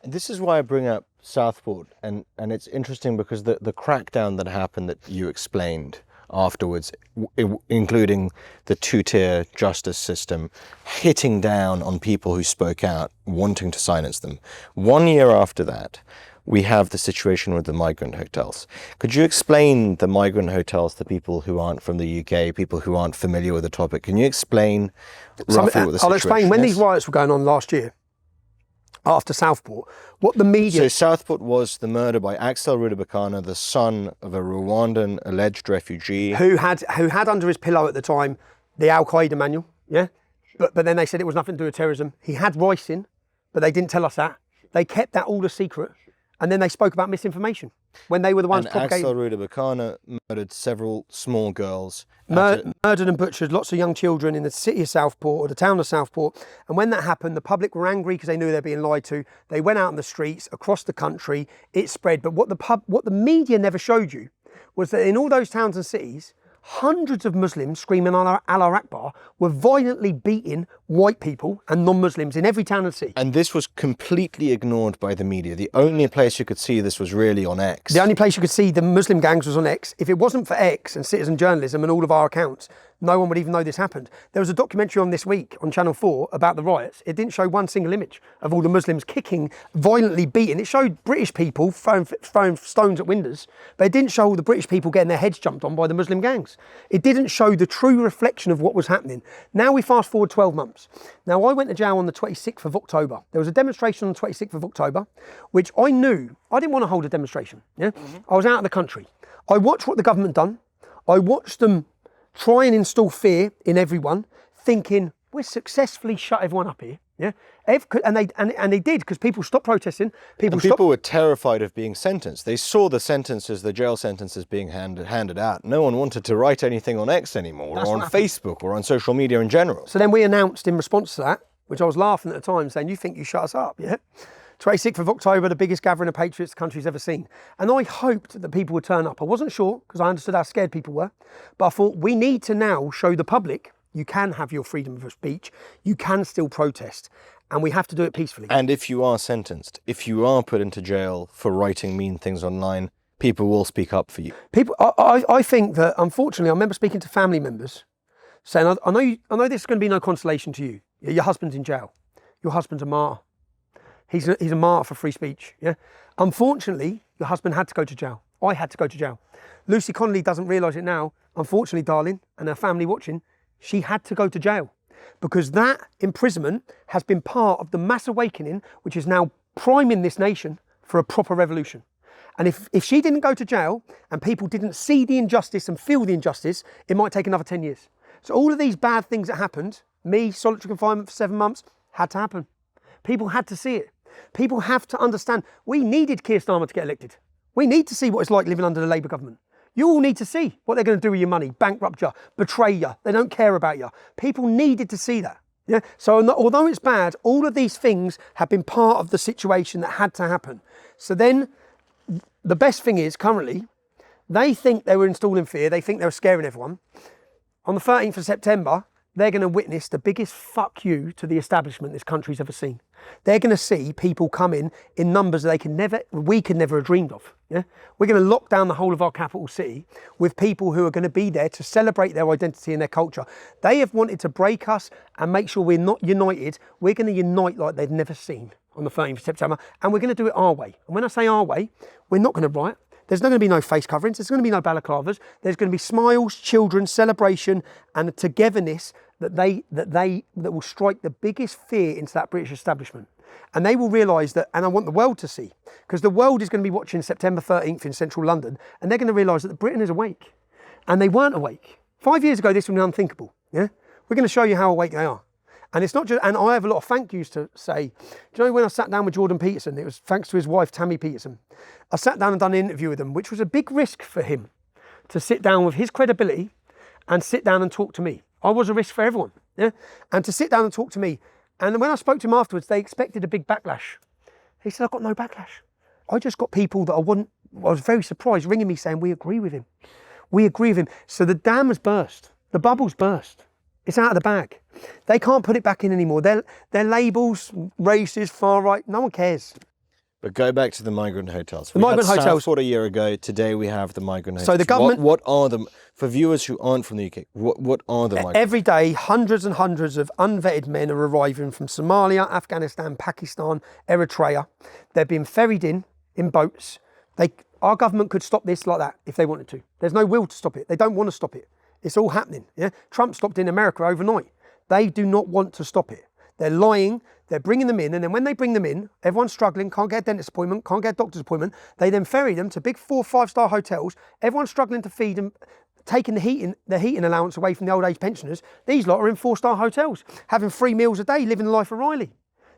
And this is why I bring up Southport, and it's interesting because the crackdown that happened that you explained afterwards, including the two-tier justice system, hitting down on people who spoke out, wanting to silence them. 1 year after that, we have the situation with the migrant hotels. Could you explain the migrant hotels to people who aren't from the UK, people who aren't familiar with the topic? Can you explain roughly what the situation is? I'll explain. When these riots were going on last year, after Southport, what the media... So Southport was the murder by Axel Rudabakana, the son of a Rwandan alleged refugee. Who had under his pillow at the time the Al-Qaeda manual, yeah? But then they said it was nothing to do with terrorism. He had ricin, but they didn't tell us that. They kept that all a secret. And then they spoke about misinformation when they were the ones propagating. Axel Rudabakana murdered several small girls. Murdered and butchered lots of young children in the city of Southport or the town of Southport. And when that happened, the public were angry because they knew they were being lied to. They went out in the streets across the country. It spread. But what the media never showed you was that in all those towns and cities, hundreds of Muslims screaming Allah Akbar were violently beating white people and non-Muslims in every town and city. And this was completely ignored by the media. The only place you could see this was really on X. The only place you could see the Muslim gangs was on X. If it wasn't for X and citizen journalism and all of our accounts, no one would even know this happened. There was a documentary on this week on Channel 4 about the riots. It didn't show one single image of all the Muslims kicking, violently beating. It showed British people throwing stones at windows, but it didn't show all the British people getting their heads jumped on by the Muslim gangs. It didn't show the true reflection of what was happening. Now we fast forward 12 months. Now I went to jail on the 26th of October. There was a demonstration on the 26th of October, which I knew I didn't want to hold a demonstration. Yeah, I was out of the country. I watched what the government done. I watched them try and install fear in everyone, thinking we're successfully shut everyone up here. Yeah, and they did, because people stopped protesting. People were terrified of being sentenced. They saw the sentences, the jail sentences being handed out. No one wanted to write anything on X anymore, or on Facebook, or on social media in general. So then we announced in response to that, which I was laughing at the time, saying, "You think you shut us up, yeah?" 26th of October, the biggest gathering of patriots the country's ever seen. And I hoped that people would turn up. I wasn't sure, because I understood how scared people were. But I thought, we need to now show the public you can have your freedom of speech, you can still protest, and we have to do it peacefully. And if you are sentenced, if you are put into jail for writing mean things online, people will speak up for you. I think that, unfortunately, I remember speaking to family members saying, I know this is going to be no consolation to you. Your husband's in jail. Your husband's a martyr. He's a martyr for free speech. Yeah. Unfortunately, your husband had to go to jail. I had to go to jail. Lucy Connolly doesn't realise it now. Unfortunately, darling, and her family watching, she had to go to jail, because that imprisonment has been part of the mass awakening, which is now priming this nation for a proper revolution. And if she didn't go to jail and people didn't see the injustice and feel the injustice, it might take another 10 years. So all of these bad things that happened, me, solitary confinement for 7 months, had to happen. People had to see it. People have to understand. We needed Keir Starmer to get elected. We need to see what it's like living under the Labour government. You all need to see what they're going to do with your money, bankrupt you, betray you. They don't care about you. People needed to see that. Yeah. So although it's bad, all of these things have been part of the situation that had to happen. So then the best thing is, currently, they think they were installing fear. They think they were scaring everyone. On the 13th of September, they're going to witness the biggest fuck you to the establishment this country's ever seen. They're going to see people come in numbers that we could never have dreamed of. Yeah? We're going to lock down the whole of our capital city with people who are going to be there to celebrate their identity and their culture. They have wanted to break us and make sure we're not united. We're going to unite like they've never seen on the 13th of September, and we're going to do it our way. And when I say our way, we're not going to riot. There's not going to be no face coverings. There's going to be no balaclavas. There's going to be smiles, children, celebration, and a togetherness that will strike the biggest fear into that British establishment. And they will realise that, and I want the world to see, because the world is going to be watching September 13th in central London, and they're going to realise that Britain is awake. And they weren't awake. 5 years ago, this would be unthinkable. Yeah, we're going to show you how awake they are. And it's not just, and I have a lot of thank yous to say. Do you know when I sat down with Jordan Peterson, it was thanks to his wife, Tammy Peterson. I sat down and done an interview with him, which was a big risk for him to sit down with his credibility and sit down and talk to me. I was a risk for everyone, yeah? And to sit down and talk to me. And when I spoke to him afterwards, they expected a big backlash. He said, I got no backlash. I just got people that I was very surprised ringing me saying, we agree with him. We agree with him. So the dam has burst. The bubble's burst. It's out of the bag. They can't put it back in anymore. Their labels, racist, far right, no one cares. But go back to the migrant hotels. The migrant hotels. Southport a year ago. Today we have the migrant hotels. So the government. What are them for viewers who aren't from the UK? What are the migrant? Every day, hundreds and hundreds of unvetted men are arriving from Somalia, Afghanistan, Pakistan, Eritrea. They're being ferried in boats. Our government could stop this like that if they wanted to. There's no will to stop it. They don't want to stop it. It's all happening. Yeah, Trump stopped in America overnight. They do not want to stop it. They're lying, they're bringing them in, and then when they bring them in, everyone's struggling, can't get a dentist appointment, can't get a doctor's appointment. They then ferry them to big 4 or 5-star hotels. Everyone's struggling to feed them, taking the heating allowance away from the old age pensioners. These lot are in 4-star hotels, having 3 meals a day, living the life of Riley.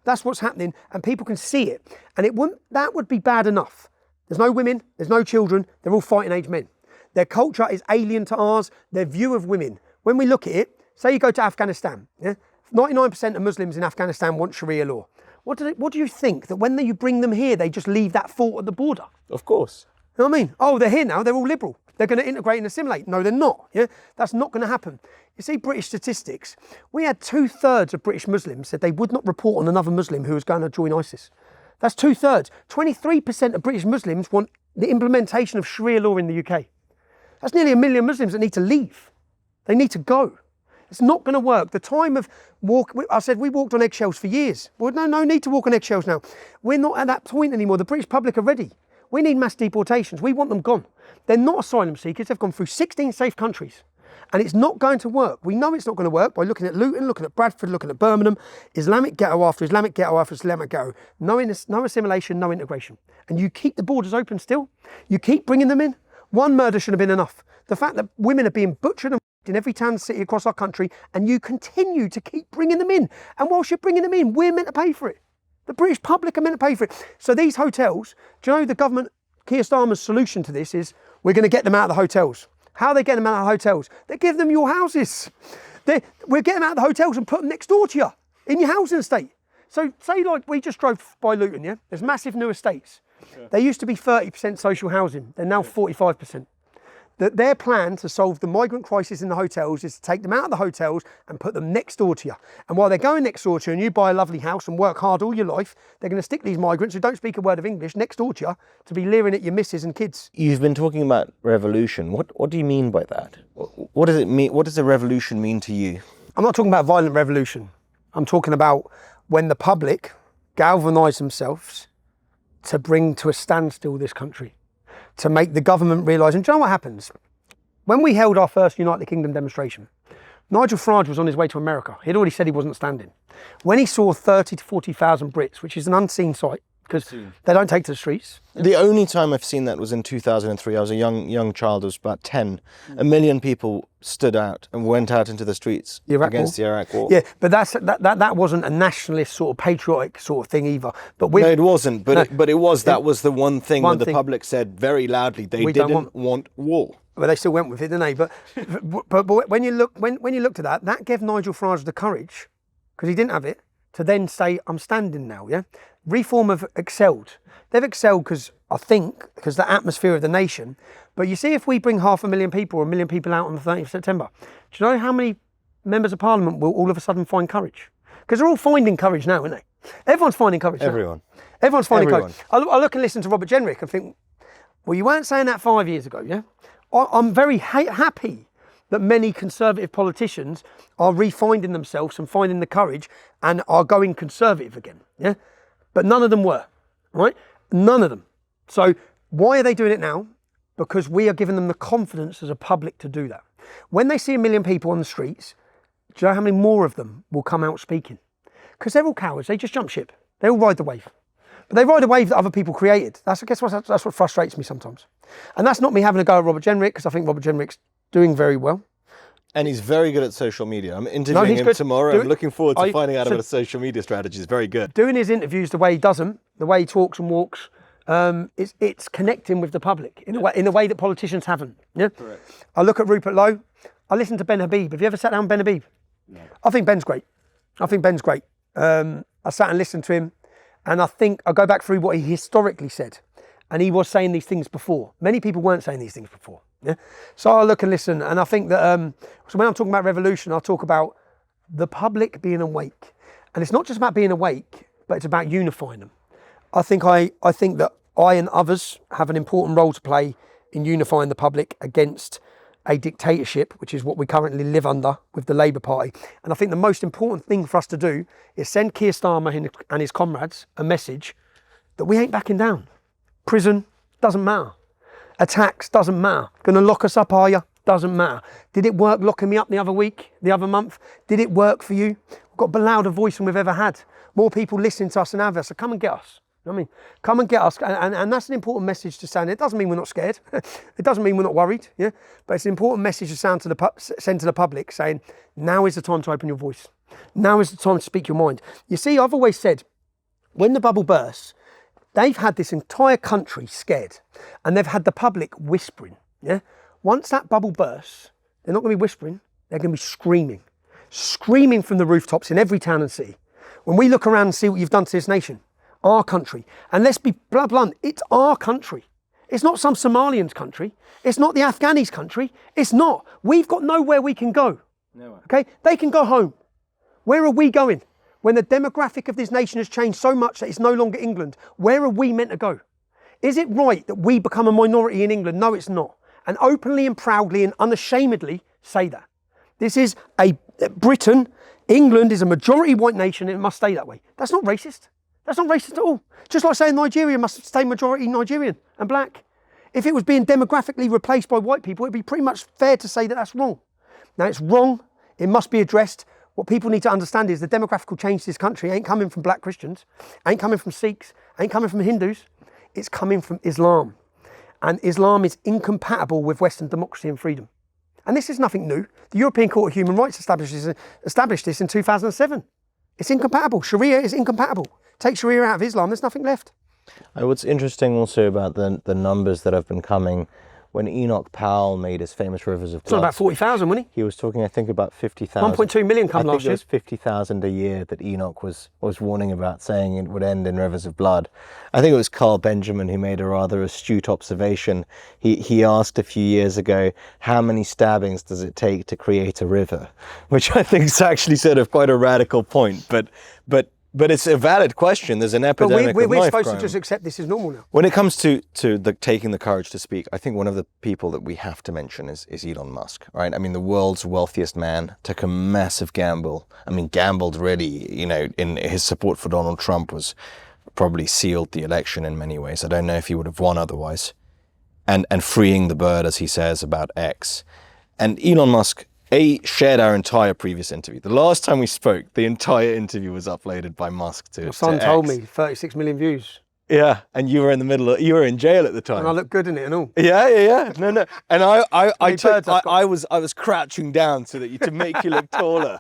That's what's happening, and people can see it. And that would be bad enough. There's no women, there's no children, they're all fighting age men. Their culture is alien to ours, their view of women. When we look at it, say you go to Afghanistan, yeah? 99% of Muslims in Afghanistan want Sharia law. What do you think? That when you bring them here, they just leave that fort at the border? Of course. You know what I mean? Oh, they're here now, they're all liberal. They're going to integrate and assimilate. No, they're not. Yeah, that's not going to happen. You see, British statistics, we had 2/3 of British Muslims said they would not report on another Muslim who was going to join ISIS. That's 2/3. 23% of British Muslims want the implementation of Sharia law in the UK. That's nearly 1 million Muslims that need to leave. They need to go. It's not going to work. The time of I said we walked on eggshells for years. Well, no need to walk on eggshells now. We're not at that point anymore. The British public are ready. We need mass deportations. We want them gone. They're not asylum seekers. They've gone through 16 safe countries. And it's not going to work. We know it's not going to work by looking at Luton, looking at Bradford, looking at Birmingham, Islamic ghetto after Islamic ghetto after Islamic ghetto. No assimilation, no integration. And you keep the borders open still. You keep bringing them in. One murder should have been enough. The fact that women are being butchered and in every town and city across our country, and you continue to keep bringing them in. And whilst you're bringing them in, we're meant to pay for it. The British public are meant to pay for it. So these hotels, do you know the government, Keir Starmer's solution to this is, we're going to get them out of the hotels. How are they getting them out of the hotels? They give them your houses. We're getting them out of the hotels and put them next door to you, in your housing estate. So say like we just drove by Luton, yeah? There's massive new estates. Yeah. They used to be 30% social housing. They're now 45%. Their plan to solve the migrant crisis in the hotels is to take them out of the hotels and put them next door to you. And while they're going next door to you and you buy a lovely house and work hard all your life, they're going to stick these migrants who don't speak a word of English next door to you to be leering at your missus and kids. You've been talking about revolution. What do you mean by that? What does it mean? What does a revolution mean to you? I'm not talking about violent revolution. I'm talking about when the public galvanise themselves to bring to a standstill this country, to make the government realise. And do you know what happens? When we held our first United Kingdom demonstration, Nigel Farage was on his way to America. He'd already said he wasn't standing. When he saw 30 to 40,000 Brits, which is an unseen sight, because they don't take to the streets. The only time I've seen that was in 2003. I was a young child, I was about 10. 1 million people stood out and went out into the streets against the Iraq War. Yeah, but that wasn't a nationalist sort of patriotic sort of thing either. But no, it wasn't. But it was. That was the one thing where the public said very loudly they didn't want war. But they still went with it, didn't they? But when you looked at that gave Nigel Farage the courage, because he didn't have it, to then say, I'm standing now, yeah? Reform have excelled. They've excelled because the atmosphere of the nation. But you see, if we bring 500,000 people or 1 million people out on the 30th of September, do you know how many members of parliament will all of a sudden find courage? Because they're all finding courage now, aren't they? Everyone's finding courage now. Everyone's finding courage. I look and listen to Robert Jenrick and think, well, you weren't saying that 5 years ago, yeah? I'm very happy that many conservative politicians are refinding themselves and finding the courage and are going conservative again, yeah? But none of them were, right? None of them. So why are they doing it now? Because we are giving them the confidence as a public to do that. When they see 1 million people on the streets, do you know how many more of them will come out speaking? Because they're all cowards, they just jump ship. They all ride the wave. But they ride a wave that other people created. That's what frustrates me sometimes. And that's not me having a go at Robert Jenrick, because I think Robert Jenrick's doing very well. And he's very good at social media. I'm interviewing him tomorrow. I'm looking forward to finding out about his social media strategy. He's very good. Doing his interviews the way he does them, the way he talks and walks, it's connecting with the public in a way that politicians haven't. Yeah? Correct. I look at Rupert Lowe. I listen to Ben Habib. Have you ever sat down with Ben Habib? No. I think Ben's great. I sat and listened to him, and I think I go back through what he historically said. And he was saying these things before. Many people weren't saying these things before. Yeah? So I look and listen, and I think that, so when I'm talking about revolution, I'll talk about the public being awake. And it's not just about being awake, but it's about unifying them. I think that I and others have an important role to play in unifying the public against a dictatorship, which is what we currently live under with the Labour Party. And I think the most important thing for us to do is send Keir Starmer and his comrades a message that we ain't backing down. Prison doesn't matter. Attacks doesn't matter. Going to lock us up, are you? Doesn't matter. Did it work locking me up the other month? Did it work for you? We've got a louder voice than we've ever had. More people listening to us than ever. So come and get us. You know what I mean? Come and get us. And that's an important message to sound. It doesn't mean we're not scared. It doesn't mean we're not worried. Yeah. But it's an important message to send to the public saying, now is the time to open your voice. Now is the time to speak your mind. You see, I've always said, when the bubble bursts, they've had this entire country scared and they've had the public whispering. Yeah. Once that bubble bursts, they're not going to be whispering, they're going to be screaming from the rooftops in every town and city. When we look around and see what you've done to this nation, our country, and let's be blunt, it's our country. It's not some Somalian's country. It's not the Afghanis' country. It's not. We've got nowhere we can go. Nowhere. Okay? They can go home. Where are we going? When the demographic of this nation has changed so much that it's no longer England, where are we meant to go? Is it right that we become a minority in England? No, it's not. And openly and proudly and unashamedly say that. This is Britain, England is a majority white nation and it must stay that way. That's not racist. That's not racist at all. Just like saying Nigeria must stay majority Nigerian and black. If it was being demographically replaced by white people, it'd be pretty much fair to say that that's wrong. Now it's wrong. It must be addressed. What people need to understand is the demographical change to this country ain't coming from black Christians, ain't coming from Sikhs, ain't coming from Hindus. It's coming from Islam. And Islam is incompatible with Western democracy and freedom. And this is nothing new. The European Court of Human Rights established this in 2007. It's incompatible. Sharia is incompatible. Take Sharia out of Islam, there's nothing left. What's interesting also about the numbers that have been coming, when Enoch Powell made his famous Rivers of Blood. It's about 40,000, wasn't he? He was talking, I think, about 50,000. 1.2 million come last year. I think it was 50,000 a year that Enoch was warning about, saying it would end in rivers of blood. I think it was Carl Benjamin who made a rather astute observation. He asked a few years ago, how many stabbings does it take to create a river? Which I think is actually sort of quite a radical point, but it's a valid question. There's an epidemic of knife crime. We're supposed to just accept this is normal now. When it comes to taking the courage to speak, I think one of the people that we have to mention is Elon Musk, right? I mean, the world's wealthiest man took a massive gamble. I mean, gambled really, in his support for Donald Trump was probably sealed the election in many ways. I don't know if he would have won otherwise. And freeing the bird, as he says, about X. And Elon Musk shared our entire previous interview. The last time we spoke, the entire interview was uploaded by Musk to X. My son told me 36 million views. Yeah, and you were in jail at the time. And I look good in it and all. Yeah. No. And I was crouching down to make you look taller.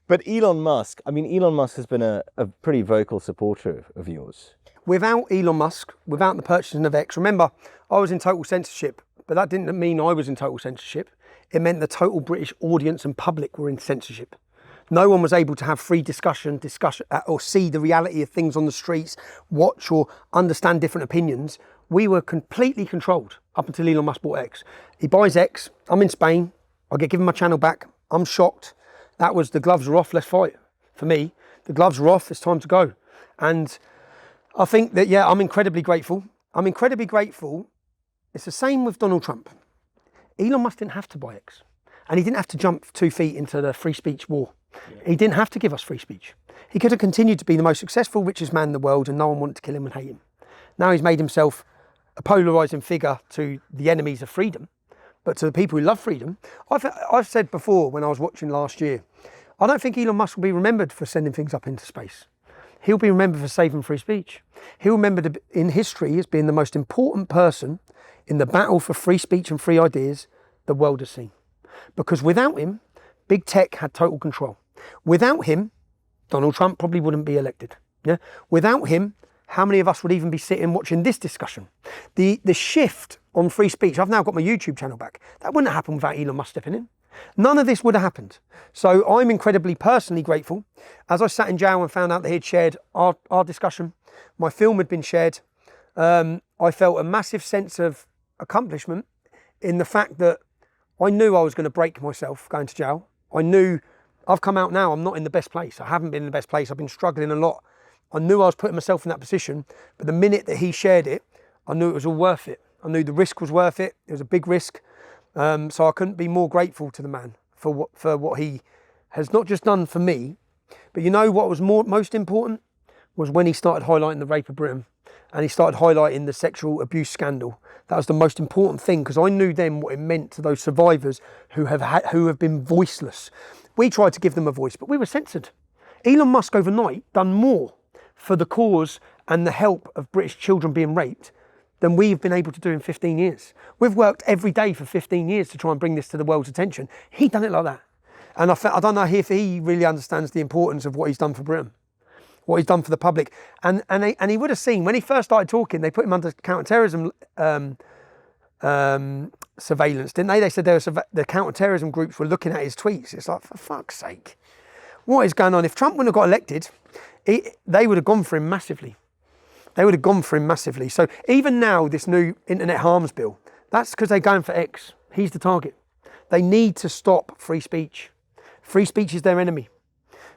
But Elon Musk has been a pretty vocal supporter of yours. Without Elon Musk, without the purchasing of X, remember, I was in total censorship. But that didn't mean I was in total censorship. It meant the total British audience and public were in censorship. No one was able to have free discussion or see the reality of things on the streets, watch or understand different opinions. We were completely controlled up until Elon Musk bought X. He buys X, I'm in Spain, I get given my channel back, I'm shocked. That was the gloves are off, let's fight. For me, the gloves are off, it's time to go. And I think that, I'm incredibly grateful. It's the same with Donald Trump. Elon Musk didn't have to buy X. And he didn't have to jump 2 feet into the free speech war. Yeah. He didn't have to give us free speech. He could have continued to be the most successful, richest man in the world and no one wanted to kill him and hate him. Now he's made himself a polarising figure to the enemies of freedom. But to the people who love freedom, I've said before when I was watching last year, I don't think Elon Musk will be remembered for sending things up into space. He'll be remembered for saving free speech. He'll be remembered in history as being the most important person in the battle for free speech and free ideas the world has seen. Because without him, big tech had total control. Without him, Donald Trump probably wouldn't be elected. Yeah. Without him, how many of us would even be sitting watching this discussion? The shift on free speech, I've now got my YouTube channel back. That wouldn't have happened without Elon Musk stepping in. None of this would have happened. So I'm incredibly personally grateful. As I sat in jail and found out that he'd shared our discussion, my film had been shared, I felt a massive sense of accomplishment in the fact that I knew I was going to break myself going to jail. I knew I've come out now, I'm not in the best place. I haven't been in the best place. I've been struggling a lot I knew I was putting myself in that position, but the minute that he shared it, I knew it was all worth it. I knew the risk was worth it. It was a big risk. So I couldn't be more grateful to the man for what he has not just done for me, but you know what was most important was when he started highlighting the rape of Britain and he started highlighting the sexual abuse scandal. That was the most important thing, because I knew then what it meant to those survivors who have been voiceless. We tried to give them a voice, but we were censored. Elon Musk overnight done more for the cause and the help of British children being raped than we've been able to do in 15 years. We've worked every day for 15 years to try and bring this to the world's attention. He done it like that. And I don't know if he really understands the importance of what he's done for Britain, what he's done for the public. And he would have seen, when he first started talking, they put him under counter-terrorism surveillance, didn't they? They said the counter-terrorism groups were looking at his tweets. It's like, for fuck's sake, what is going on? If Trump wouldn't have got elected, they would have gone for him massively. They would have gone for him massively. So even now, this new internet harms bill, that's because they're going for X. He's the target. They need to stop free speech. Free speech is their enemy.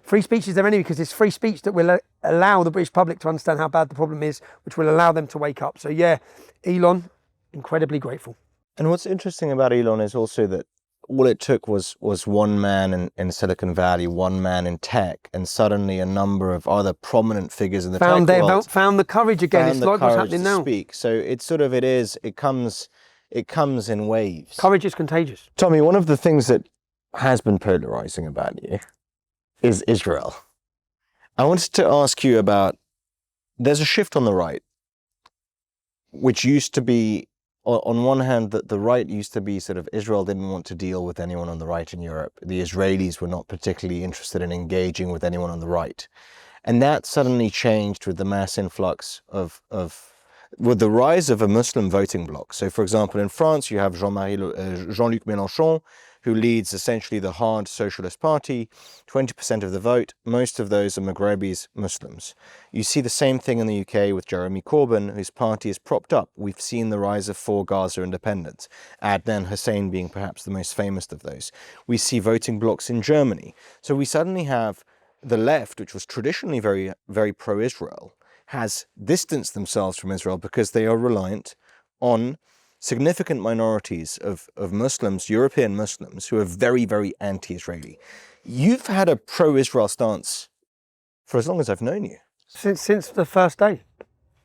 Free speech is their enemy because it's free speech that will allow the British public to understand how bad the problem is, which will allow them to wake up. So yeah, Elon, incredibly grateful. And what's interesting about Elon is also that all it took was one man in Silicon Valley, one man in tech, and suddenly a number of other prominent figures in the tech world found the courage again. It's like what's happening now. Speak. So it's sort of it comes in waves. Courage is contagious. Tommy, one of the things that has been polarizing about you is Israel. I wanted to ask you about, there's a shift on the right, which used to be, on one hand, the right used to be sort of, Israel didn't want to deal with anyone on the right in Europe. The Israelis were not particularly interested in engaging with anyone on the right. And that suddenly changed with the mass influx with the rise of a Muslim voting bloc. So, for example, in France, you have Jean-Luc Mélenchon, who leads essentially the hard socialist party, 20% of the vote. Most of those are Maghrebis, Muslims. You see the same thing in the UK with Jeremy Corbyn, whose party is propped up. We've seen the rise of four Gaza independents, Adnan Hussein being perhaps the most famous of those. We see voting blocs in Germany. So we suddenly have the left, which was traditionally very, very pro-Israel, has distanced themselves from Israel because they are reliant on significant minorities of Muslims, European Muslims, who are very, very anti-Israeli. You've had a pro-Israel stance for as long as I've known you. Since the first day.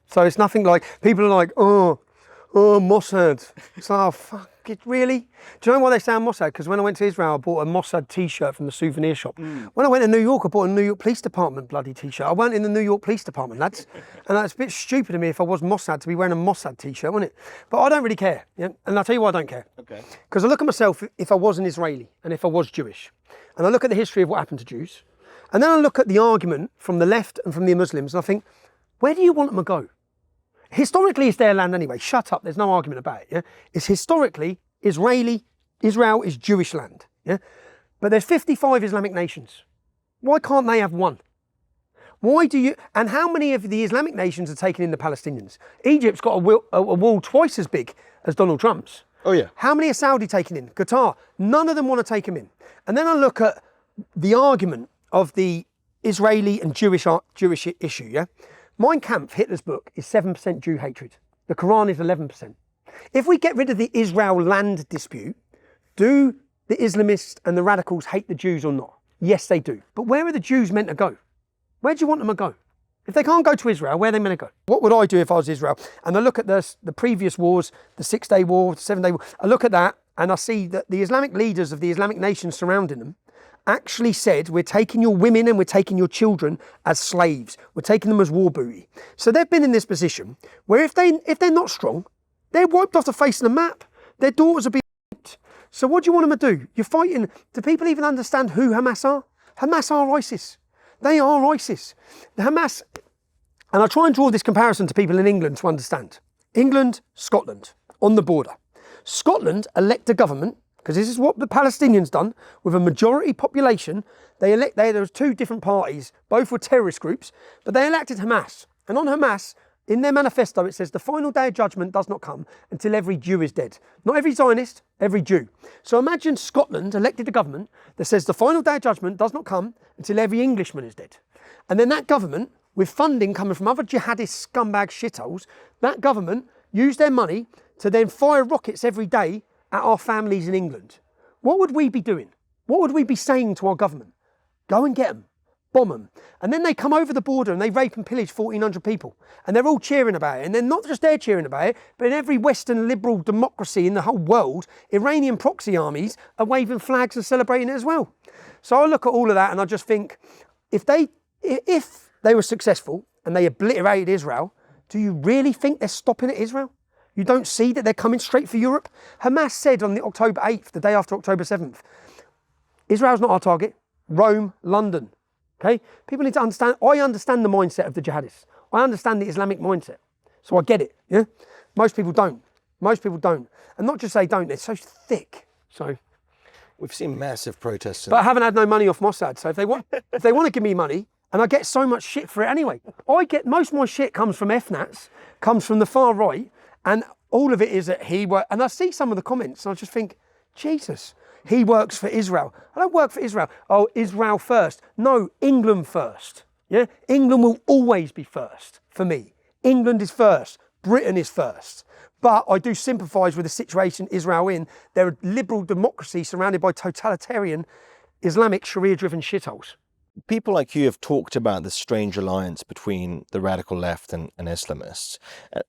So it's nothing like, people are like, oh, Mossad. It's like, oh, fuck it, really? Do you know why they say I'm Mossad? Because when I went to Israel, I bought a Mossad t-shirt from the souvenir shop. When I went to New York, I bought a New York Police Department bloody t-shirt. I weren't in the New York Police Department, lads. And that's a bit stupid of me if I was Mossad to be wearing a Mossad t-shirt, wouldn't it? But I don't really care. Yeah? And I'll tell you why I don't care. Okay. Because I look at myself, if I was an Israeli and if I was Jewish, and I look at the history of what happened to Jews, and then I look at the argument from the left and from the Muslims, and I think, where do you want them to go? Historically, it's their land anyway. Shut up. There's no argument about it. Yeah? It's historically Israel is Jewish land. Yeah? But there's 55 Islamic nations. Why can't they have one? And how many of the Islamic nations are taking in the Palestinians? Egypt's got a wall twice as big as Donald Trump's. Oh, yeah. How many are Saudi taking in? Qatar. None of them want to take them in. And then I look at the argument of the Israeli and Jewish issue, yeah? Mein Kampf, Hitler's book, is 7% Jew hatred. The Quran is 11%. If we get rid of the Israel land dispute, do the Islamists and the radicals hate the Jews or not? Yes, they do. But where are the Jews meant to go? Where do you want them to go? If they can't go to Israel, where are they meant to go? What would I do if I was Israel? And I look at the previous wars, the 6-day war, the 7-day war. I look at that and I see that the Islamic leaders of the Islamic nations surrounding them actually said, we're taking your women and we're taking your children as slaves. We're taking them as war booty. So they've been in this position where if they're not strong, they're wiped off the face of the map. Their daughters are being raped. So what do you want them to do? You're fighting. Do people even understand who Hamas are? Hamas are ISIS. They are ISIS. The Hamas, and I try and draw this comparison to people in England to understand. England, Scotland, on the border. Scotland elect a government, because this is what the Palestinians done with a majority population. There was two different parties, both were terrorist groups, but they elected Hamas. And on Hamas, in their manifesto, it says the final day of judgment does not come until every Jew is dead. Not every Zionist, every Jew. So imagine Scotland elected a government that says the final day of judgment does not come until every Englishman is dead. And then that government with funding coming from other jihadist scumbag shitholes, that government used their money to then fire rockets every day at our families in England. What would we be doing? What would we be saying to our government? Go and get them, bomb them. And then they come over the border and they rape and pillage 1,400 people. And they're all cheering about it. And then not just they're cheering about it, but in every Western liberal democracy in the whole world, Iranian proxy armies are waving flags and celebrating it as well. So I look at all of that and I just think, if they were successful and they obliterated Israel, do you really think they're stopping at Israel? You don't see that they're coming straight for Europe? Hamas said on the October 8th, the day after October 7th, Israel's not our target. Rome, London. Okay? People need to understand, I understand the mindset of the jihadists. I understand the Islamic mindset. So I get it. Yeah? Most people don't. Most people don't. And not just they don't, they're so thick. So we've seen massive protests. But I haven't had no money off Mossad. So if they want to give me money, and I get so much shit for it anyway. Most of my shit comes from FNATs, comes from the far right, and all of it is that and I see some of the comments and I just think, Jesus, he works for Israel. I don't work for Israel. Oh, Israel first. No, England first. Yeah, England will always be first for me. England is first. Britain is first. But I do sympathise with the situation Israel in. They're a liberal democracy surrounded by totalitarian Islamic Sharia-driven shitholes. People like you have talked about this strange alliance between the radical left and Islamists.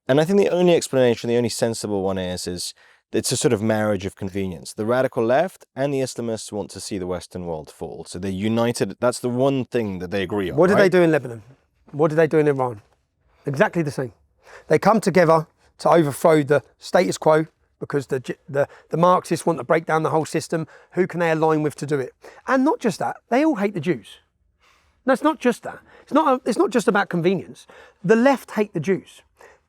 And I think the only explanation, the only sensible one is it's a sort of marriage of convenience. The radical left and the Islamists want to see the Western world fall. So they're united. That's the one thing that they agree on. What did they do in Lebanon? What did they do in Iran? Exactly the same. They come together to overthrow the status quo because the Marxists want to break down the whole system. Who can they align with to do it? And not just that, they all hate the Jews. No, it's not just that. It's not just about convenience. The left hate the Jews.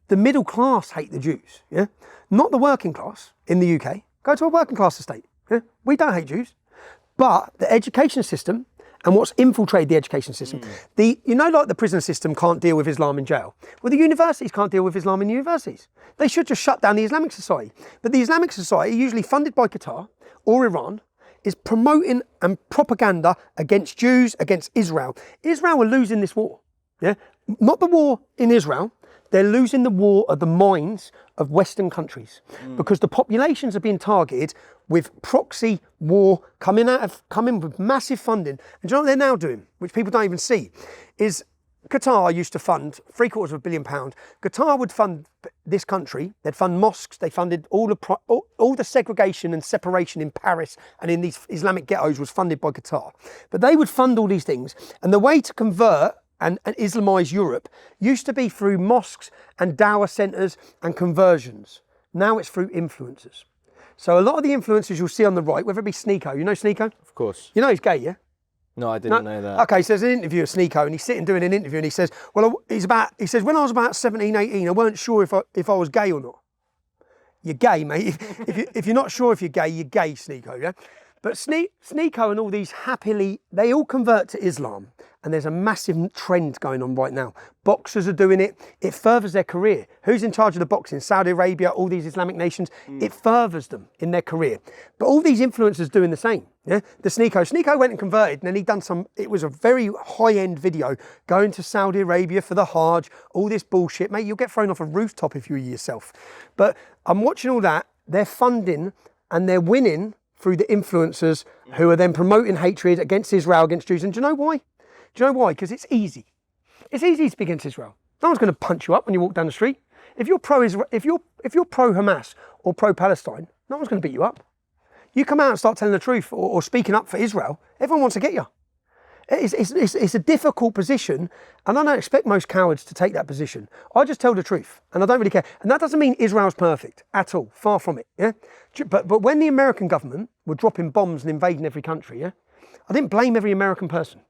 The middle class hate the Jews. Yeah, not the working class in the UK. Go to a working class estate. Yeah, we don't hate Jews, but the education system and what's infiltrated the education system. Like the prison system can't deal with Islam in jail. Well, the universities can't deal with Islam in universities. They should just shut down the Islamic Society. But the Islamic Society, usually funded by Qatar or Iran, is promoting and propaganda against Jews, against Israel. Israel are losing this war. Yeah, not the war in Israel. They're losing the war of the minds of Western countries because the populations are being targeted with proxy war coming with massive funding. And do you know what they're now doing, which people don't even see, is Qatar used to fund £750 million. Qatar would fund this country. They'd fund mosques. They funded all the segregation and separation in Paris and in these Islamic ghettos was funded by Qatar. But they would fund all these things. And the way to convert and Islamise Europe used to be through mosques and dawah centres and conversions. Now it's through influencers. So a lot of the influencers you'll see on the right, whether it be Sneeko, you know Sneeko? Of course. You know he's gay, yeah? No, I didn't know that. Okay, so there's an interview of Sneeko and he's sitting doing an interview and he says, he says, when I was about 17, 18, I weren't sure if I was gay or not. You're gay, mate. If you're not sure if you're gay, Sneeko, yeah? But Sneeko and all these they all convert to Islam. And there's a massive trend going on right now. Boxers are doing it. It furthers their career. Who's in charge of the boxing? Saudi Arabia, all these Islamic nations. It furthers them in their career. But all these influencers doing the same. Yeah, the Sneeko went and converted, and then he'd done it was a very high-end video going to Saudi Arabia for the Hajj, all this bullshit. Mate, you'll get thrown off a rooftop if you were yourself. But I'm watching all that. They're funding and they're winning through the influencers who are then promoting hatred against Israel, against Jews. And do you know why? Do you know why? Because it's easy. It's easy to be against Israel. No one's going to punch you up when you walk down the street. If you're pro-Israel, if you're pro-Hamas or pro-Palestine, no one's going to beat you up. You come out and start telling the truth or speaking up for Israel, everyone wants to get you. It's a difficult position, and I don't expect most cowards to take that position. I just tell the truth, and I don't really care. And that doesn't mean Israel's perfect at all. Far from it. Yeah. But when the American government were dropping bombs and invading every country, yeah, I didn't blame every American person.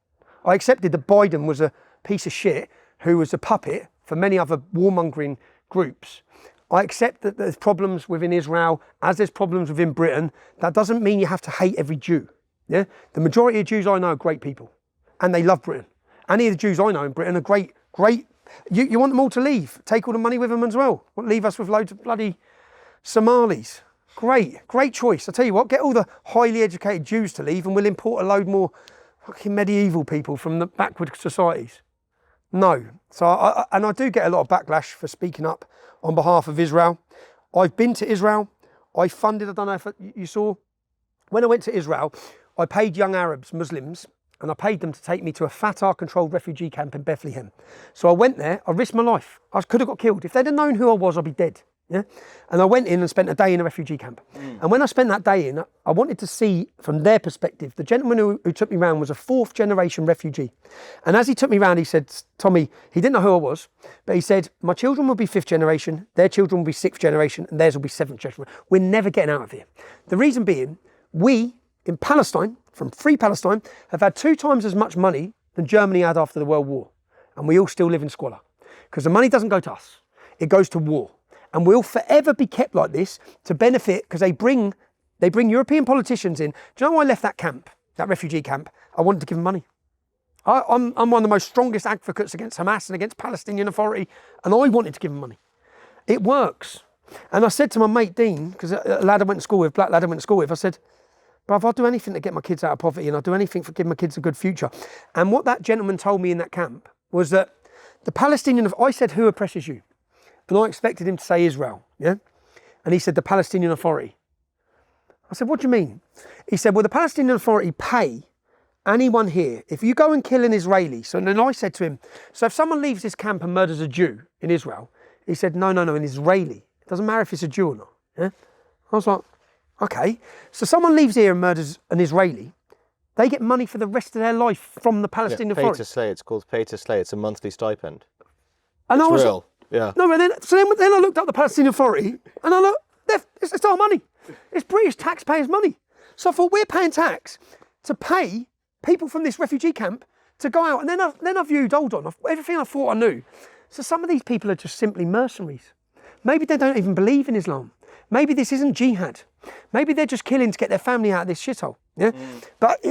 I accepted that Biden was a piece of shit who was a puppet for many other warmongering groups. I accept that there's problems within Israel, as there's problems within Britain. That doesn't mean you have to hate every Jew. Yeah, the majority of Jews I know are great people, and they love Britain. Any of the Jews I know in Britain are great. You want them all to leave, take all the money with them as well. Leave us with loads of bloody Somalis. Great choice. I tell you what, get all the highly educated Jews to leave, and we'll import a load more fucking medieval people from the backward societies. No. So I do get a lot of backlash for speaking up on behalf of Israel. I've been to Israel. I funded, I don't know if you saw, when I went to Israel, I paid young Arabs, Muslims, and I paid them to take me to a Fatah-controlled refugee camp in Bethlehem. So I went there, I risked my life. I could have got killed. If they'd have known who I was, I'd be dead. Yeah, and I went in and spent a day in a refugee camp. And when I spent that day in, I wanted to see from their perspective. The gentleman who took me around was a 4th generation refugee. And as he took me around, he said, Tommy, he didn't know who I was, but he said, my children will be 5th generation, their children will be 6th generation, and theirs will be 7th generation. We're never getting out of here. The reason being, we in Palestine, from Free Palestine, have had 2 times as much money than Germany had after the World War. And we all still live in squalor. Because the money doesn't go to us, it goes to war. And we'll forever be kept like this to benefit, because they bring European politicians in. Do you know why I left that camp, that refugee camp? I wanted to give them money. I'm one of the most strongest advocates against Hamas and against Palestinian Authority, and I wanted to give them money. It works. And I said to my mate Dean, because a lad I went to school with, black lad I went to school with, I said, bruv, I'll do anything to get my kids out of poverty, and I'll do anything for giving my kids a good future. And what that gentleman told me in that camp was that the Palestinian, I said, who oppresses you? And I expected him to say Israel, yeah? And he said, the Palestinian Authority. I said, what do you mean? He said, well, the Palestinian Authority pay anyone here. If you go and kill an Israeli, so then I said to him, so if someone leaves this camp and murders a Jew in Israel, he said, no, an Israeli. It doesn't matter if it's a Jew or not, yeah? I was like, okay. So someone leaves here and murders an Israeli, they get money for the rest of their life from the Palestinian Authority. Pay to slay, it's called pay to slay. It's a monthly stipend. And it's I was real. Yeah. No, and then I looked up the Palestinian Authority, and I looked, it's our money. It's British taxpayers' money. So I thought, we're paying tax to pay people from this refugee camp to go out. And then I viewed, hold on, everything I thought I knew. So some of these people are just simply mercenaries. Maybe they don't even believe in Islam. Maybe this isn't jihad. Maybe they're just killing to get their family out of this shithole. Yeah. But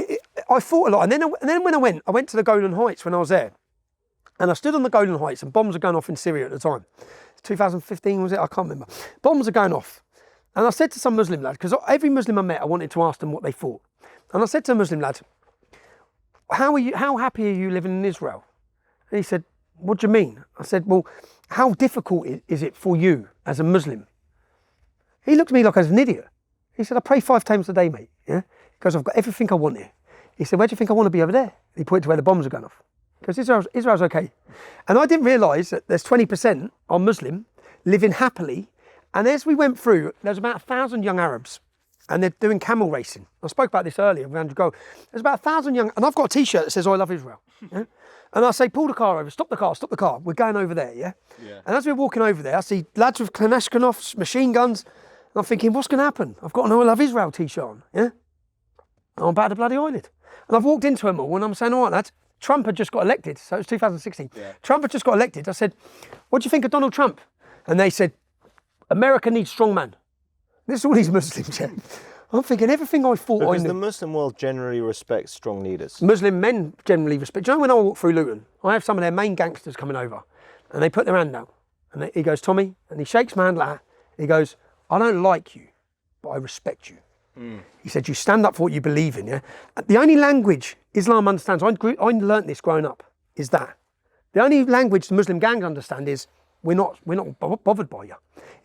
I thought a lot. And then when I went to the Golan Heights when I was there. And I stood on the Golan Heights, and bombs were going off in Syria at the time. 2015, was it? I can't remember. Bombs are going off. And I said to some Muslim lad, because every Muslim I met, I wanted to ask them what they thought. And I said to a Muslim lad, how happy are you living in Israel? And he said, what do you mean? I said, well, how difficult is it for you as a Muslim? He looked at me like I was an idiot. He said, I pray 5 times a day, mate. Yeah? Because I've got everything I want here. He said, where do you think I want to be over there? He pointed to where the bombs are going off. Because Israel's okay. And I didn't realise that there's 20% are Muslim, living happily. And as we went through, there's about 1,000 young Arabs, and they're doing camel racing. I spoke about this earlier, around go. There's about 1,000 young, and I've got a T-shirt that says, I love Israel. Yeah? And I say, pull the car over, stop the car. We're going over there, yeah? And as we're walking over there, I see lads with Kalashnikovs, machine guns. And I'm thinking, what's going to happen? I've got an I love Israel T-shirt on, yeah? I'm about to bloody eyelid. And I've walked into them all, and I'm saying, all right, lads, Trump had just got elected, so it was 2016. Yeah. Trump had just got elected. I said, what do you think of Donald Trump? And they said, America needs strong man. This is all these Muslims, yeah. I'm thinking everything I thought because I knew. The Muslim world generally respects strong leaders. Muslim men generally respect. Do you know when I walk through Luton, I have some of their main gangsters coming over, and they put their hand out, and he goes, Tommy, and he shakes my hand like that. He goes, I don't like you, but I respect you. He said, you stand up for what you believe in, yeah? The only language Islam understands, I learnt this growing up, is that. The only language the Muslim gangs understand is, we're not bothered by you.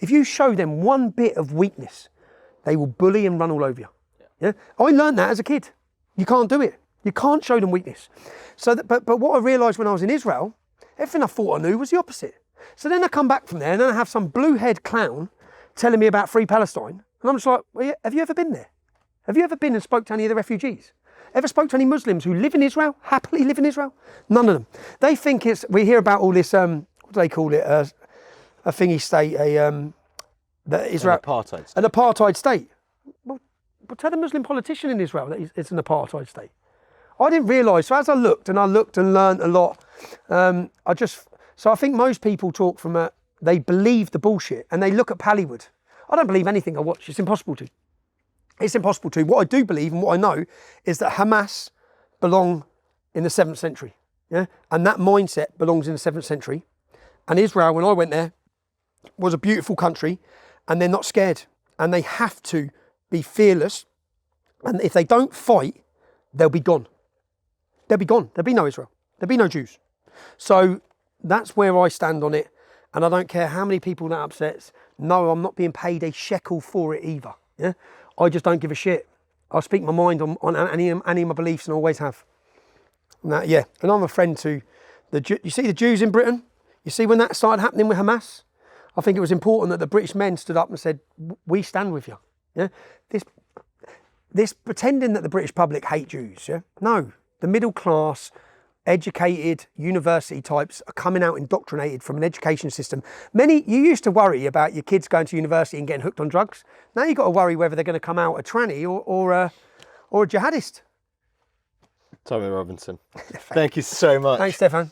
If you show them one bit of weakness, they will bully and run all over you. Yeah? I learned that as a kid. You can't do it. You can't show them weakness. So, but what I realised when I was in Israel, everything I thought I knew was the opposite. So then I come back from there, and then I have some blue-haired clown telling me about Free Palestine. And I'm just like, well, have you ever been there? Have you ever been and spoke to any of the refugees? Ever spoke to any Muslims who live in Israel, happily live in Israel? None of them. They think we hear about all this, what do they call it? A thingy state, Israel. An apartheid state. Well, tell the Muslim politician in Israel that it's an apartheid state. I didn't realise, so as I looked and learned a lot, so I think most people talk from they believe the bullshit and they look at Pallywood. I don't believe anything I watch. It's impossible to. It's impossible to. What I do believe and what I know is that Hamas belong in the 7th century. Yeah? And that mindset belongs in the 7th century. And Israel, when I went there, was a beautiful country, and they're not scared. And they have to be fearless. And if they don't fight, they'll be gone. They'll be gone. There'll be no Israel. There'll be no Jews. So that's where I stand on it. And I don't care how many people that upsets. No, I'm not being paid a shekel for it either. Yeah, I just don't give a shit. I speak my mind on any of my beliefs and always have. And I'm a friend to you see the Jews in Britain? You see when that started happening with Hamas? I think it was important that the British men stood up and said, we stand with you. Yeah, this pretending that the British public hate Jews. Yeah, no, the middle class, educated university types are coming out indoctrinated from an education system. You used to worry about your kids going to university and getting hooked on drugs. Now you've got to worry whether they're going to come out a tranny or a jihadist. Tommy Robinson, thank you so much. Thanks, Stefan.